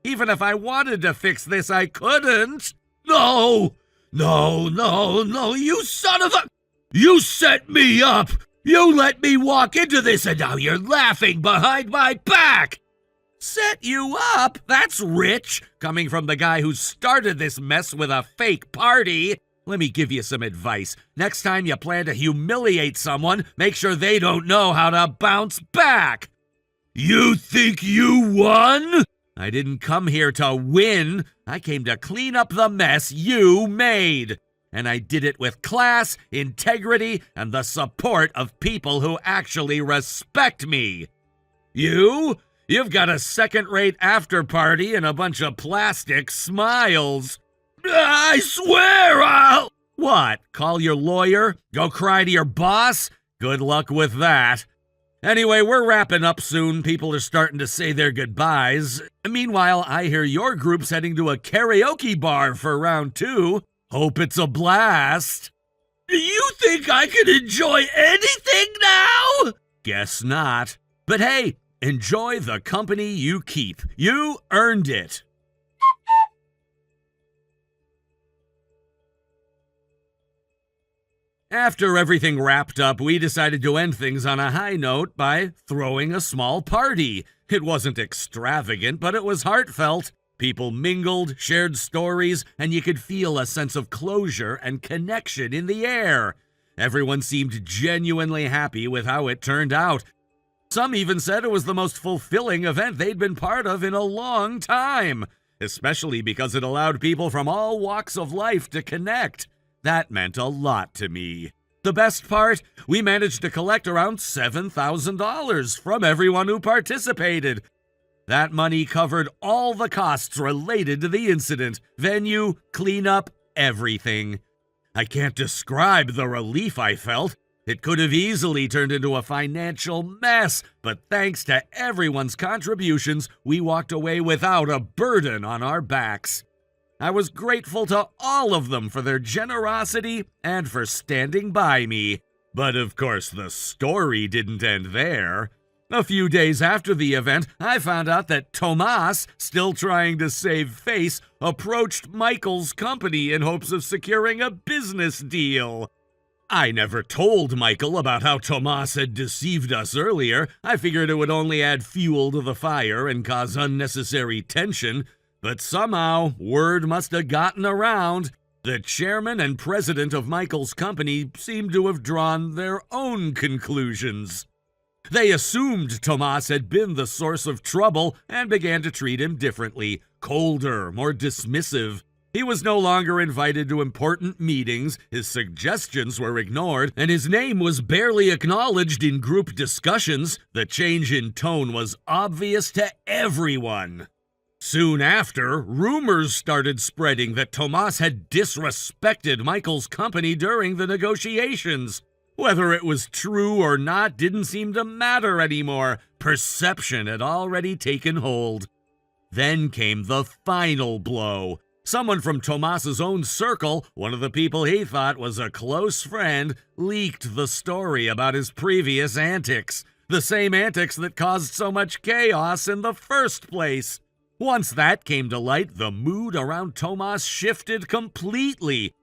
Even if I wanted to fix this, I couldn't. No, you son of a... You set me up! You let me walk into this and now you're laughing behind my back! Set you up? That's rich, coming from the guy who started this mess with a fake party. Let me give you some advice. Next time you plan to humiliate someone, make sure they don't know how to bounce back. You think you won? I didn't come here to win. I came to clean up the mess you made. And I did it with class, integrity, and the support of people who actually respect me. You've got a second-rate after-party and a bunch of plastic smiles. I swear I'll... What, call your lawyer? Go cry to your boss? Good luck with that. Anyway, we're wrapping up soon. People are starting to say their goodbyes. Meanwhile, I hear your group's heading to a karaoke bar for round 2. Hope it's a blast. Do you think I can enjoy anything now? Guess not. But hey, enjoy the company you keep. You earned it. After everything wrapped up, we decided to end things on a high note by throwing a small party. It wasn't extravagant, but it was heartfelt. People mingled, shared stories, and you could feel a sense of closure and connection in the air. Everyone seemed genuinely happy with how it turned out. Some even said it was the most fulfilling event they'd been part of in a long time, especially because it allowed people from all walks of life to connect. That meant a lot to me. The best part, we managed to collect around $7,000 from everyone who participated. That money covered all the costs related to the incident, venue, cleanup, everything. I can't describe the relief I felt. It could have easily turned into a financial mess, but thanks to everyone's contributions, we walked away without a burden on our backs. I was grateful to all of them for their generosity and for standing by me. But of course, the story didn't end there. A few days after the event, I found out that Tomas, still trying to save face, approached Michael's company in hopes of securing a business deal. I never told Michael about how Tomas had deceived us earlier. I figured it would only add fuel to the fire and cause unnecessary tension. But somehow, word must have gotten around. The chairman and president of Michael's company seemed to have drawn their own conclusions. They assumed Tomas had been the source of trouble and began to treat him differently, colder, more dismissive. He was no longer invited to important meetings, his suggestions were ignored, and his name was barely acknowledged in group discussions. The change in tone was obvious to everyone. Soon after, rumors started spreading that Tomas had disrespected Michael's company during the negotiations. Whether it was true or not didn't seem to matter anymore. Perception had already taken hold. Then came the final blow. Someone from Tomas's own circle, one of the people he thought was a close friend, leaked the story about his previous antics. The same antics that caused so much chaos in the first place. Once that came to light, the mood around Tomas shifted completely.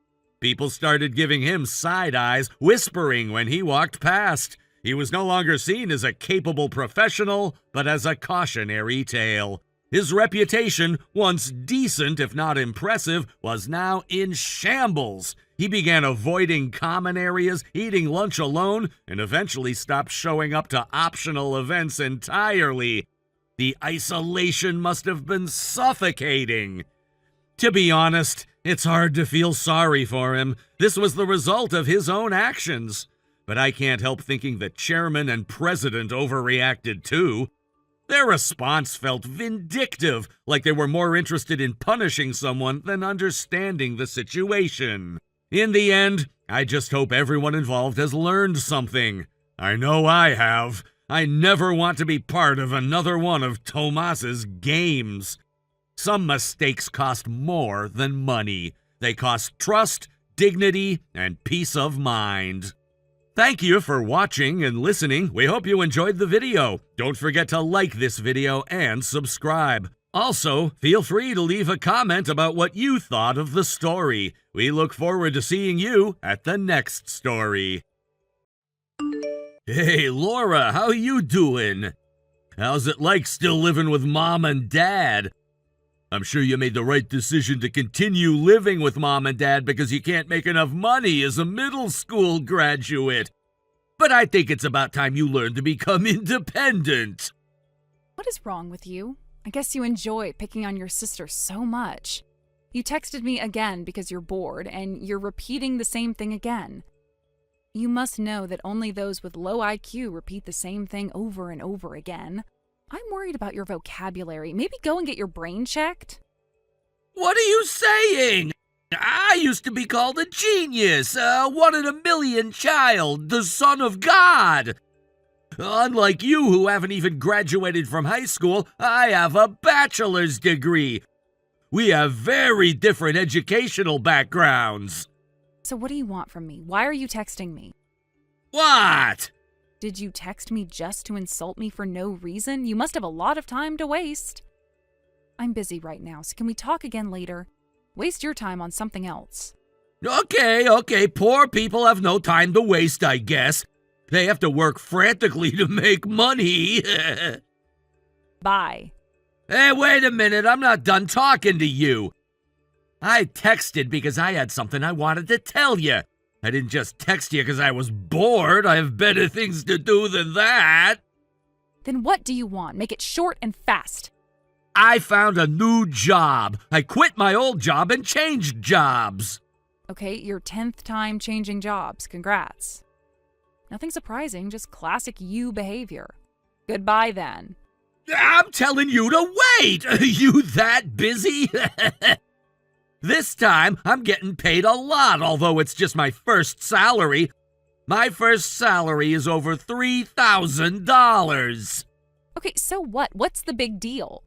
People started giving him side eyes, whispering when he walked past. He was no longer seen as a capable professional, but as a cautionary tale. His reputation, once decent if not impressive, was now in shambles. He began avoiding common areas, eating lunch alone, and eventually stopped showing up to optional events entirely. The isolation must have been suffocating. To be honest, it's hard to feel sorry for him. This was the result of his own actions. But I can't help thinking the chairman and president overreacted too. Their response felt vindictive, like they were more interested in punishing someone than understanding the situation. In the end, I just hope everyone involved has learned something. I know I have. I never want to be part of another one of Tomas's games. Some mistakes cost more than money. They cost trust, dignity, and peace of mind. Thank you for watching and listening. We hope you enjoyed the video. Don't forget to like this video and subscribe. Also, feel free to leave a comment about what you thought of the story. We look forward to seeing you at the next story. Hey, Laura, how you doing? How's it like still living with Mom and Dad? I'm sure you made the right decision to continue living with Mom and Dad because you can't make enough money as a middle school graduate. But I think it's about time you learn to become independent. What is wrong with you? I guess you enjoy picking on your sister so much. You texted me again because you're bored, and you're repeating the same thing again. You must know that only those with low IQ repeat the same thing over and over again. I'm worried about your vocabulary. Maybe go and get your brain checked? What are you saying? I used to be called a genius, a one-in-a-million child, the son of God. Unlike you, who haven't even graduated from high school, I have a bachelor's degree. We have very different educational backgrounds. So what do you want from me? Why are you texting me? What? Did you text me just to insult me for no reason? You must have a lot of time to waste. I'm busy right now, so can we talk again later? Waste your time on something else. Okay, poor people have no time to waste, I guess. They have to work frantically to make money. Bye. Hey, wait a minute, I'm not done talking to you. I texted because I had something I wanted to tell you. I didn't just text you because I was bored. I have better things to do than that. Then what do you want? Make it short and fast. I found a new job. I quit my old job and changed jobs. Okay, your 10th time changing jobs. Congrats. Nothing surprising, just classic you behavior. Goodbye then. I'm telling you to wait. Are you that busy? This time, I'm getting paid a lot, although it's just my first salary. My first salary is over $3,000. Okay, so what? What's the big deal?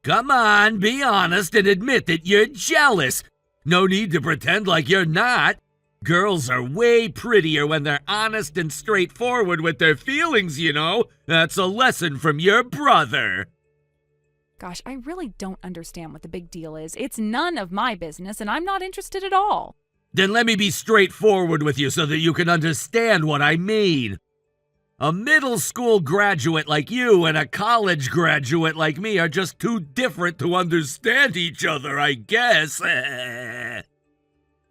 Come on, be honest and admit that you're jealous. No need to pretend like you're not. Girls are way prettier when they're honest and straightforward with their feelings, you know. That's a lesson from your brother. Gosh, I really don't understand what the big deal is. It's none of my business, and I'm not interested at all. Then let me be straightforward with you so that you can understand what I mean. A middle school graduate like you and a college graduate like me are just too different to understand each other, I guess.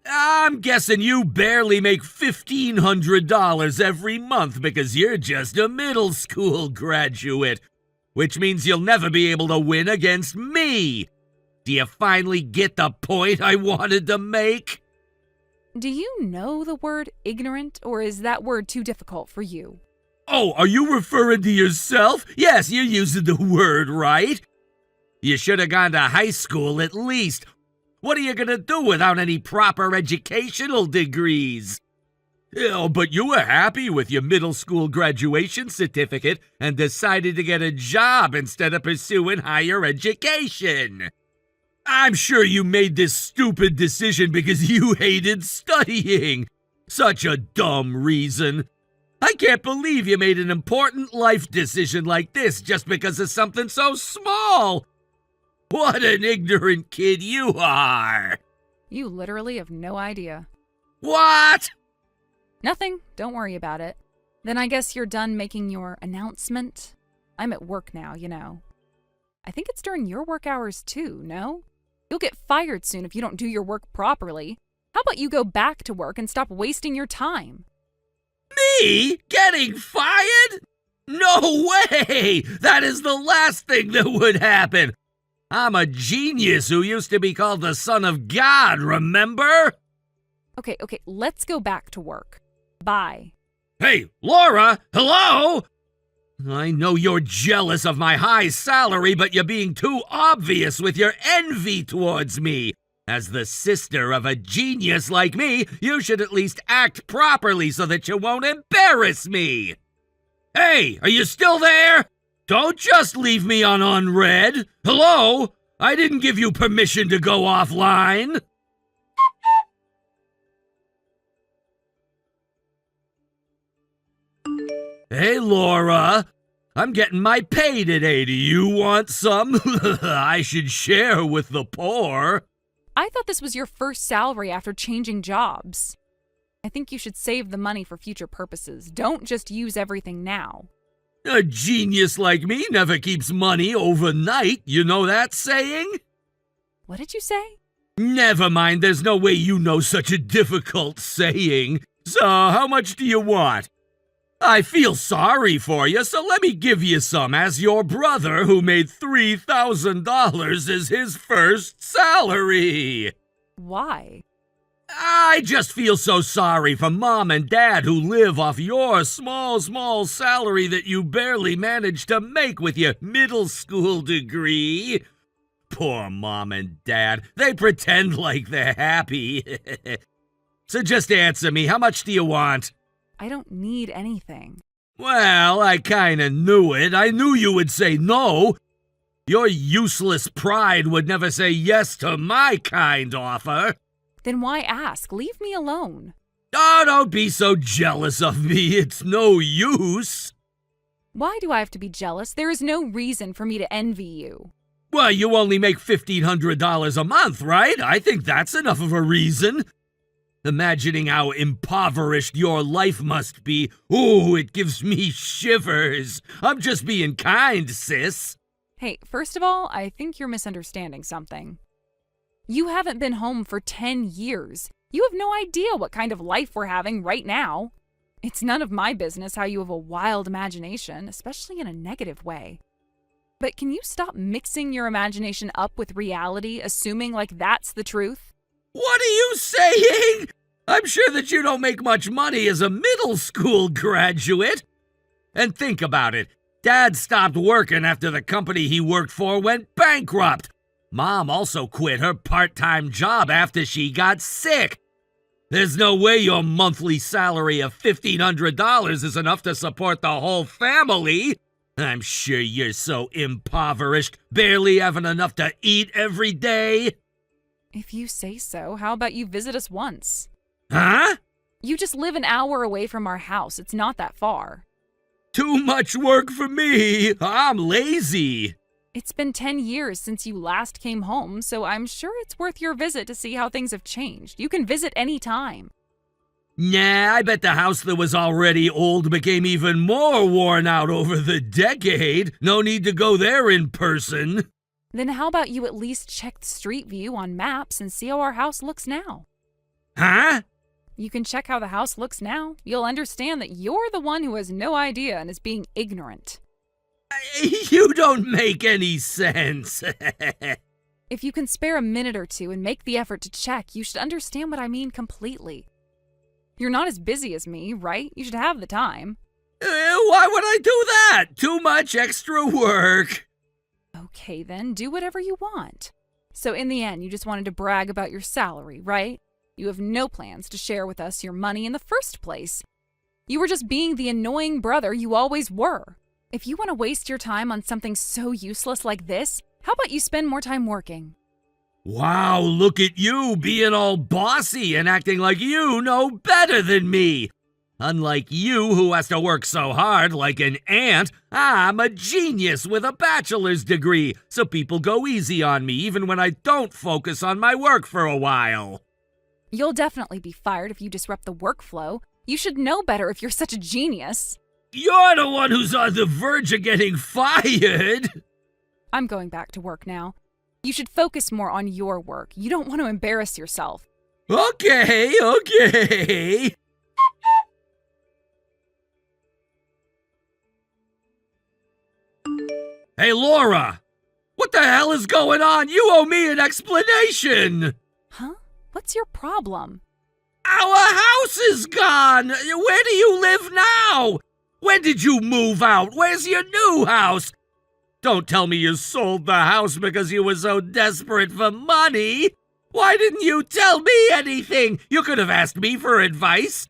I'm guessing you barely make $1,500 every month because you're just a middle school graduate, which means you'll never be able to win against me. Do you finally get the point I wanted to make? Do you know the word ignorant, or is that word too difficult for you? Oh, are you referring to yourself? Yes, you're using the word right. You should have gone to high school at least. What are you going to do without any proper educational degrees? Oh, but you were happy with your middle school graduation certificate and decided to get a job instead of pursuing higher education. I'm sure you made this stupid decision because you hated studying. Such a dumb reason. I can't believe you made an important life decision like this just because of something so small. What an ignorant kid you are. You literally have no idea. What? Nothing. Don't worry about it. Then I guess you're done making your announcement? I'm at work now, you know. I think it's during your work hours too, no? You'll get fired soon if you don't do your work properly. How about you go back to work and stop wasting your time? Me? Getting fired? No way! That is the last thing that would happen. I'm a genius who used to be called the son of God, remember? Okay, let's go back to work. Bye. Hey, Laura, hello? I know you're jealous of my high salary, but you're being too obvious with your envy towards me. As the sister of a genius like me, you should at least act properly so that you won't embarrass me. Hey, are you still there? Don't just leave me on unread. Hello? I didn't give you permission to go offline. Hey, Laura. I'm getting my pay today. Do you want some? I should share with the poor. I thought this was your first salary after changing jobs. I think you should save the money for future purposes. Don't just use everything now. A genius like me never keeps money overnight. You know that saying? What did you say? Never mind, there's no way you know such a difficult saying. So, how much do you want? I feel sorry for you, so let me give you some as your brother who made $3,000 as his first salary. Why? I just feel so sorry for Mom and Dad who live off your small salary that you barely managed to make with your middle school degree. Poor Mom and Dad, they pretend like they're happy. So just answer me, how much do you want? I don't need anything. Well, I kinda knew it. I knew you would say no. Your useless pride would never say yes to my kind offer. Then why ask? Leave me alone. Oh, don't be so jealous of me. It's no use. Why do I have to be jealous? There is no reason for me to envy you. Well, you only make $1,500 a month, right? I think that's enough of a reason. Imagining how impoverished your life must be, ooh, it gives me shivers. I'm just being kind, sis. Hey, first of all, I think you're misunderstanding something. You haven't been home for 10 years. You have no idea what kind of life we're having right now. It's none of my business how you have a wild imagination, especially in a negative way. But can you stop mixing your imagination up with reality, assuming like that's the truth? What are you saying? I'm sure that you don't make much money as a middle school graduate. And think about it. Dad stopped working after the company he worked for went bankrupt. Mom also quit her part-time job after she got sick. There's no way your monthly salary of $1,500 is enough to support the whole family. I'm sure you're so impoverished, barely having enough to eat every day. If you say so, how about you visit us once? Huh? You just live an hour away from our house. It's not that far. Too much work for me. I'm lazy. It's been 10 years since you last came home, so I'm sure it's worth your visit to see how things have changed. You can visit any time. Nah, I bet the house that was already old became even more worn out over the decade. No need to go there in person. Then how about you at least check the street view on maps and see how our house looks now? Huh? You can check how the house looks now. You'll understand that you're the one who has no idea and is being ignorant. You don't make any sense. If you can spare a minute or two and make the effort to check, you should understand what I mean completely. You're not as busy as me, right? You should have the time. Why would I do that? Too much extra work. Okay then, do whatever you want. So in the end, you just wanted to brag about your salary, right? You have no plans to share with us your money in the first place. You were just being the annoying brother you always were. If you want to waste your time on something so useless like this, how about you spend more time working? Wow, look at you being all bossy and acting like you know better than me. Unlike you, who has to work so hard like an ant, I'm a genius with a bachelor's degree, so people go easy on me even when I don't focus on my work for a while. You'll definitely be fired if you disrupt the workflow. You should know better if you're such a genius. You're the one who's on the verge of getting fired. I'm going back to work now. You should focus more on your work. You don't want to embarrass yourself. Okay. Hey, Laura! What the hell is going on? You owe me an explanation! Huh? What's your problem? Our house is gone! Where do you live now? When did you move out? Where's your new house? Don't tell me you sold the house because you were so desperate for money. Why didn't you tell me anything? You could have asked me for advice.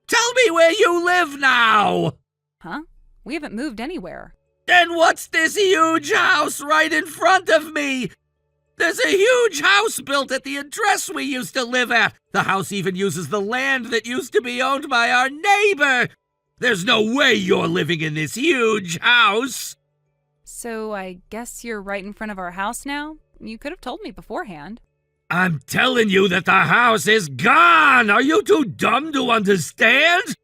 Tell me where you live now! Huh? We haven't moved anywhere. Then what's this huge house right in front of me? There's a huge house built at the address we used to live at. The house even uses the land that used to be owned by our neighbor. There's no way you're living in this huge house. So I guess you're right in front of our house now? You could have told me beforehand. I'm telling you that the house is gone! Are you too dumb to understand?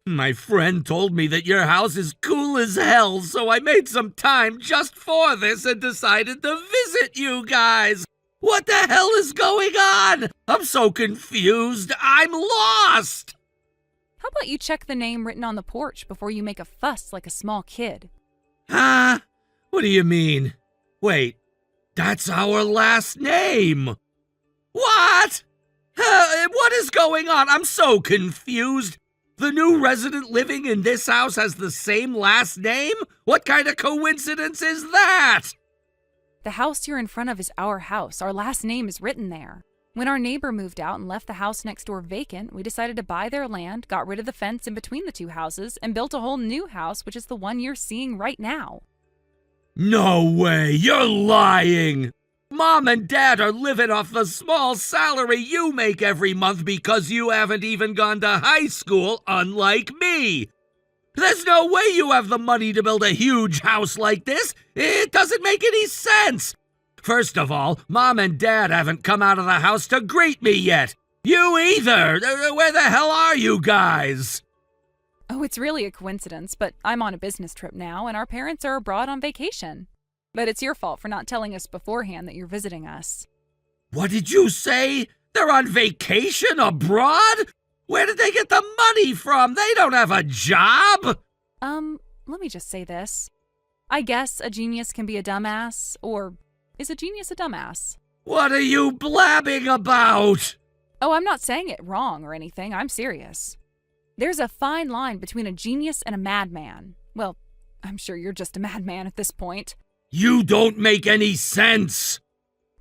My friend told me that your house is cool as hell, so I made some time just for this and decided to visit you guys. What the hell is going on? I'm so confused. I'm lost. How about you check the name written on the porch before you make a fuss like a small kid? Huh? What do you mean? Wait, that's our last name. What? What is going on? I'm so confused. The new resident living in this house has the same last name? What kind of coincidence is that? The house you're in front of is our house. Our last name is written there. When our neighbor moved out and left the house next door vacant, we decided to buy their land, got rid of the fence in between the two houses, and built a whole new house, which is the one you're seeing right now. No way, you're lying! Mom and Dad are living off the small salary you make every month because you haven't even gone to high school, unlike me. There's no way you have the money to build a huge house like this. It doesn't make any sense. First of all, Mom and Dad haven't come out of the house to greet me yet. You either. Where the hell are you guys? Oh, it's really a coincidence, but I'm on a business trip now, and our parents are abroad on vacation. But it's your fault for not telling us beforehand that you're visiting us. What did you say? They're on vacation abroad? Where did they get the money from? They don't have a job. Let me just say this. I guess a genius can be a dumbass, or is a genius a dumbass? What are you blabbing about? Oh, I'm not saying it wrong or anything. I'm serious. There's a fine line between a genius and a madman. Well, I'm sure you're just a madman at this point. You don't make any sense.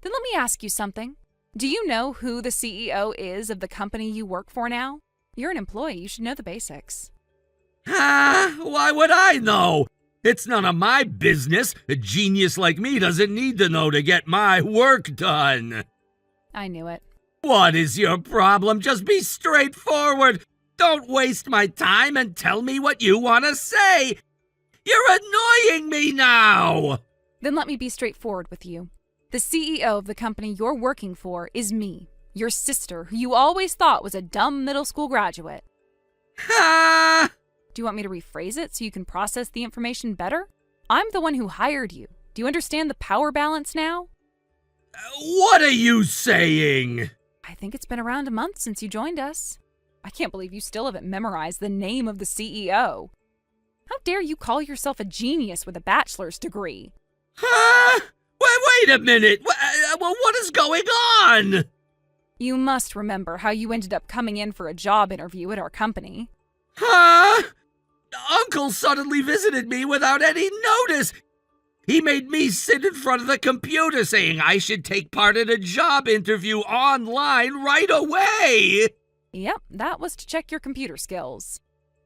Then let me ask you something. Do you know who the CEO is of the company you work for now? You're an employee. You should know the basics. Why would I know? It's none of my business. A genius like me doesn't need to know to get my work done. I knew it. What is your problem? Just be straightforward. Don't waste my time and tell me what you want to say. You're annoying me now. Then let me be straightforward with you. The CEO of the company you're working for is me, your sister, who you always thought was a dumb middle school graduate. Ha! Do you want me to rephrase it so you can process the information better? I'm the one who hired you. Do you understand the power balance now? What are you saying? I think it's been around a month since you joined us. I can't believe you still haven't memorized the name of the CEO. How dare you call yourself a genius with a bachelor's degree? Huh? Wait a minute. What is going on? You must remember how you ended up coming in for a job interview at our company. Huh? Uncle suddenly visited me without any notice. He made me sit in front of the computer saying I should take part in a job interview online right away. Yep, that was to check your computer skills.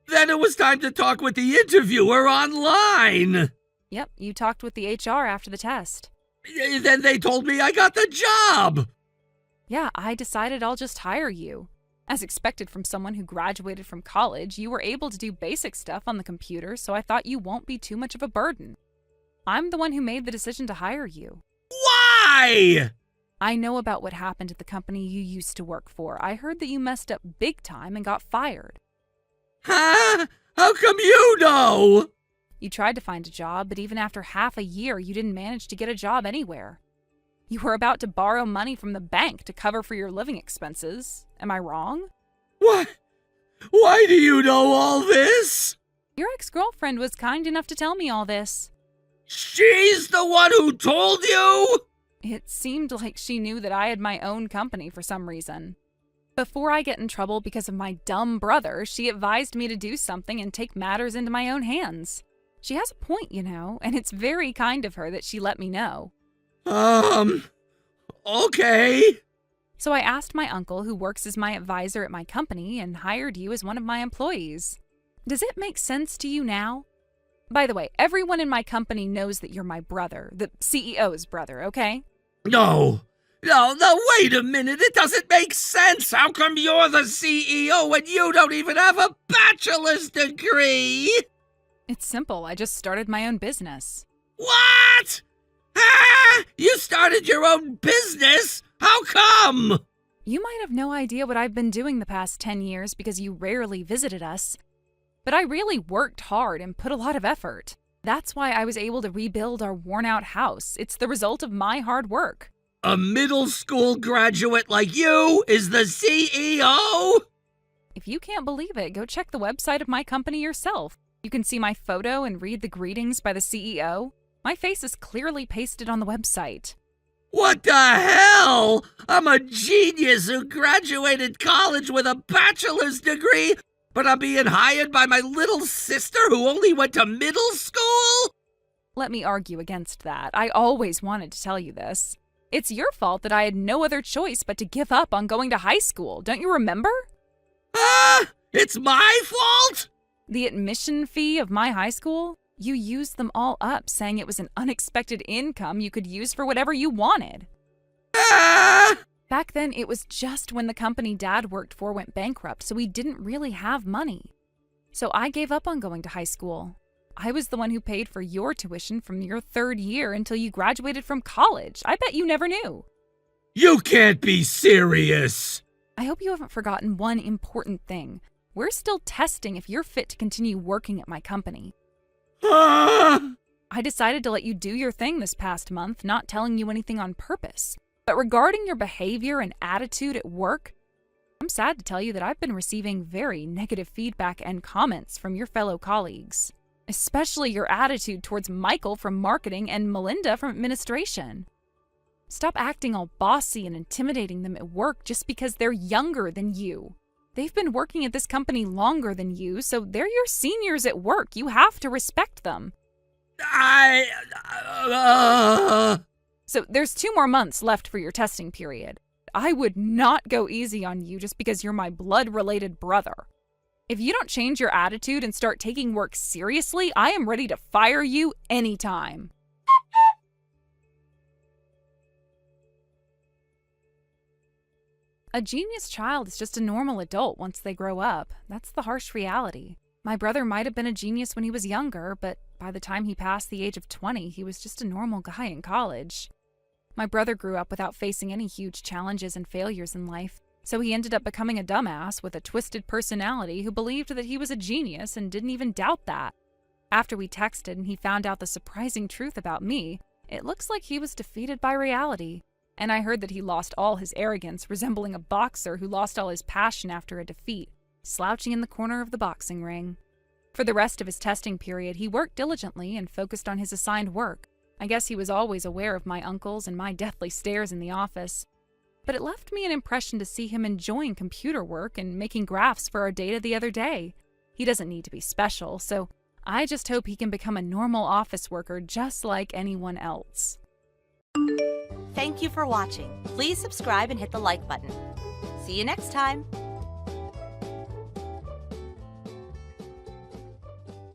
Then it was time to talk with the interviewer online. Yep, you talked with the HR after the test. Then they told me I got the job. Yeah, I decided I'll just hire you. As expected from someone who graduated from college, you were able to do basic stuff on the computer, so I thought you won't be too much of a burden. I'm the one who made the decision to hire you. Why? I know about what happened at the company you used to work for. I heard that you messed up big time and got fired. Huh? How come you know? You tried to find a job, but even after half a year, you didn't manage to get a job anywhere. You were about to borrow money from the bank to cover for your living expenses. Am I wrong? What? Why do you know all this? Your ex-girlfriend was kind enough to tell me all this. She's the one who told you? It seemed like she knew that I had my own company for some reason. Before I get in trouble because of my dumb brother, she advised me to do something and take matters into my own hands. She has a point, you know, and it's very kind of her that she let me know. Okay. So I asked my uncle, who works as my advisor at my company, and hired you as one of my employees. Does it make sense to you now? By the way, everyone in my company knows that you're my brother, the CEO's brother, okay? No, No, wait a minute. It doesn't make sense. How come you're the CEO when you don't even have a bachelor's degree? It's simple. I just started my own business. What? Ah, you started your own business? How come? You might have no idea what I've been doing the past 10 years because you rarely visited us. But I really worked hard and put a lot of effort. That's why I was able to rebuild our worn-out house. It's the result of my hard work. A middle school graduate like you is the CEO? If you can't believe it, go check the website of my company yourself. You can see my photo and read the greetings by the CEO. My face is clearly pasted on the website. What the hell? I'm a genius who graduated college with a bachelor's degree, but I'm being hired by my little sister who only went to middle school? Let me argue against that. I always wanted to tell you this. It's your fault that I had no other choice but to give up on going to high school. Don't you remember? Ah, it's my fault? The admission fee of my high school? You used them all up, saying it was an unexpected income you could use for whatever you wanted. Ah! Back then, it was just when the company Dad worked for went bankrupt, so we didn't really have money. So I gave up on going to high school. I was the one who paid for your tuition from your 3rd year until you graduated from college. I bet you never knew. You can't be serious. I hope you haven't forgotten one important thing. We're still testing if you're fit to continue working at my company. Ah! I decided to let you do your thing this past month, not telling you anything on purpose. But regarding your behavior and attitude at work, I'm sad to tell you that I've been receiving very negative feedback and comments from your fellow colleagues. Especially your attitude towards Michael from marketing and Melinda from administration. Stop acting all bossy and intimidating them at work just because they're younger than you. They've been working at this company longer than you, so they're your seniors at work. You have to respect them. So there's 2 more months left for your testing period. I would not go easy on you just because you're my blood-related brother. If you don't change your attitude and start taking work seriously, I am ready to fire you anytime. A genius child is just a normal adult once they grow up. That's the harsh reality. My brother might have been a genius when he was younger, but by the time he passed the age of 20, he was just a normal guy in college. My brother grew up without facing any huge challenges and failures in life. So he ended up becoming a dumbass with a twisted personality who believed that he was a genius and didn't even doubt that. After we texted and he found out the surprising truth about me, it looks like he was defeated by reality. And I heard that he lost all his arrogance, resembling a boxer who lost all his passion after a defeat, slouching in the corner of the boxing ring. For the rest of his testing period, he worked diligently and focused on his assigned work. I guess he was always aware of my uncles and my deathly stares in the office. But it left me an impression to see him enjoying computer work and making graphs for our data the other day. He doesn't need to be special, so I just hope he can become a normal office worker just like anyone else. Thank you for watching. Please subscribe and hit the like button. See you next time.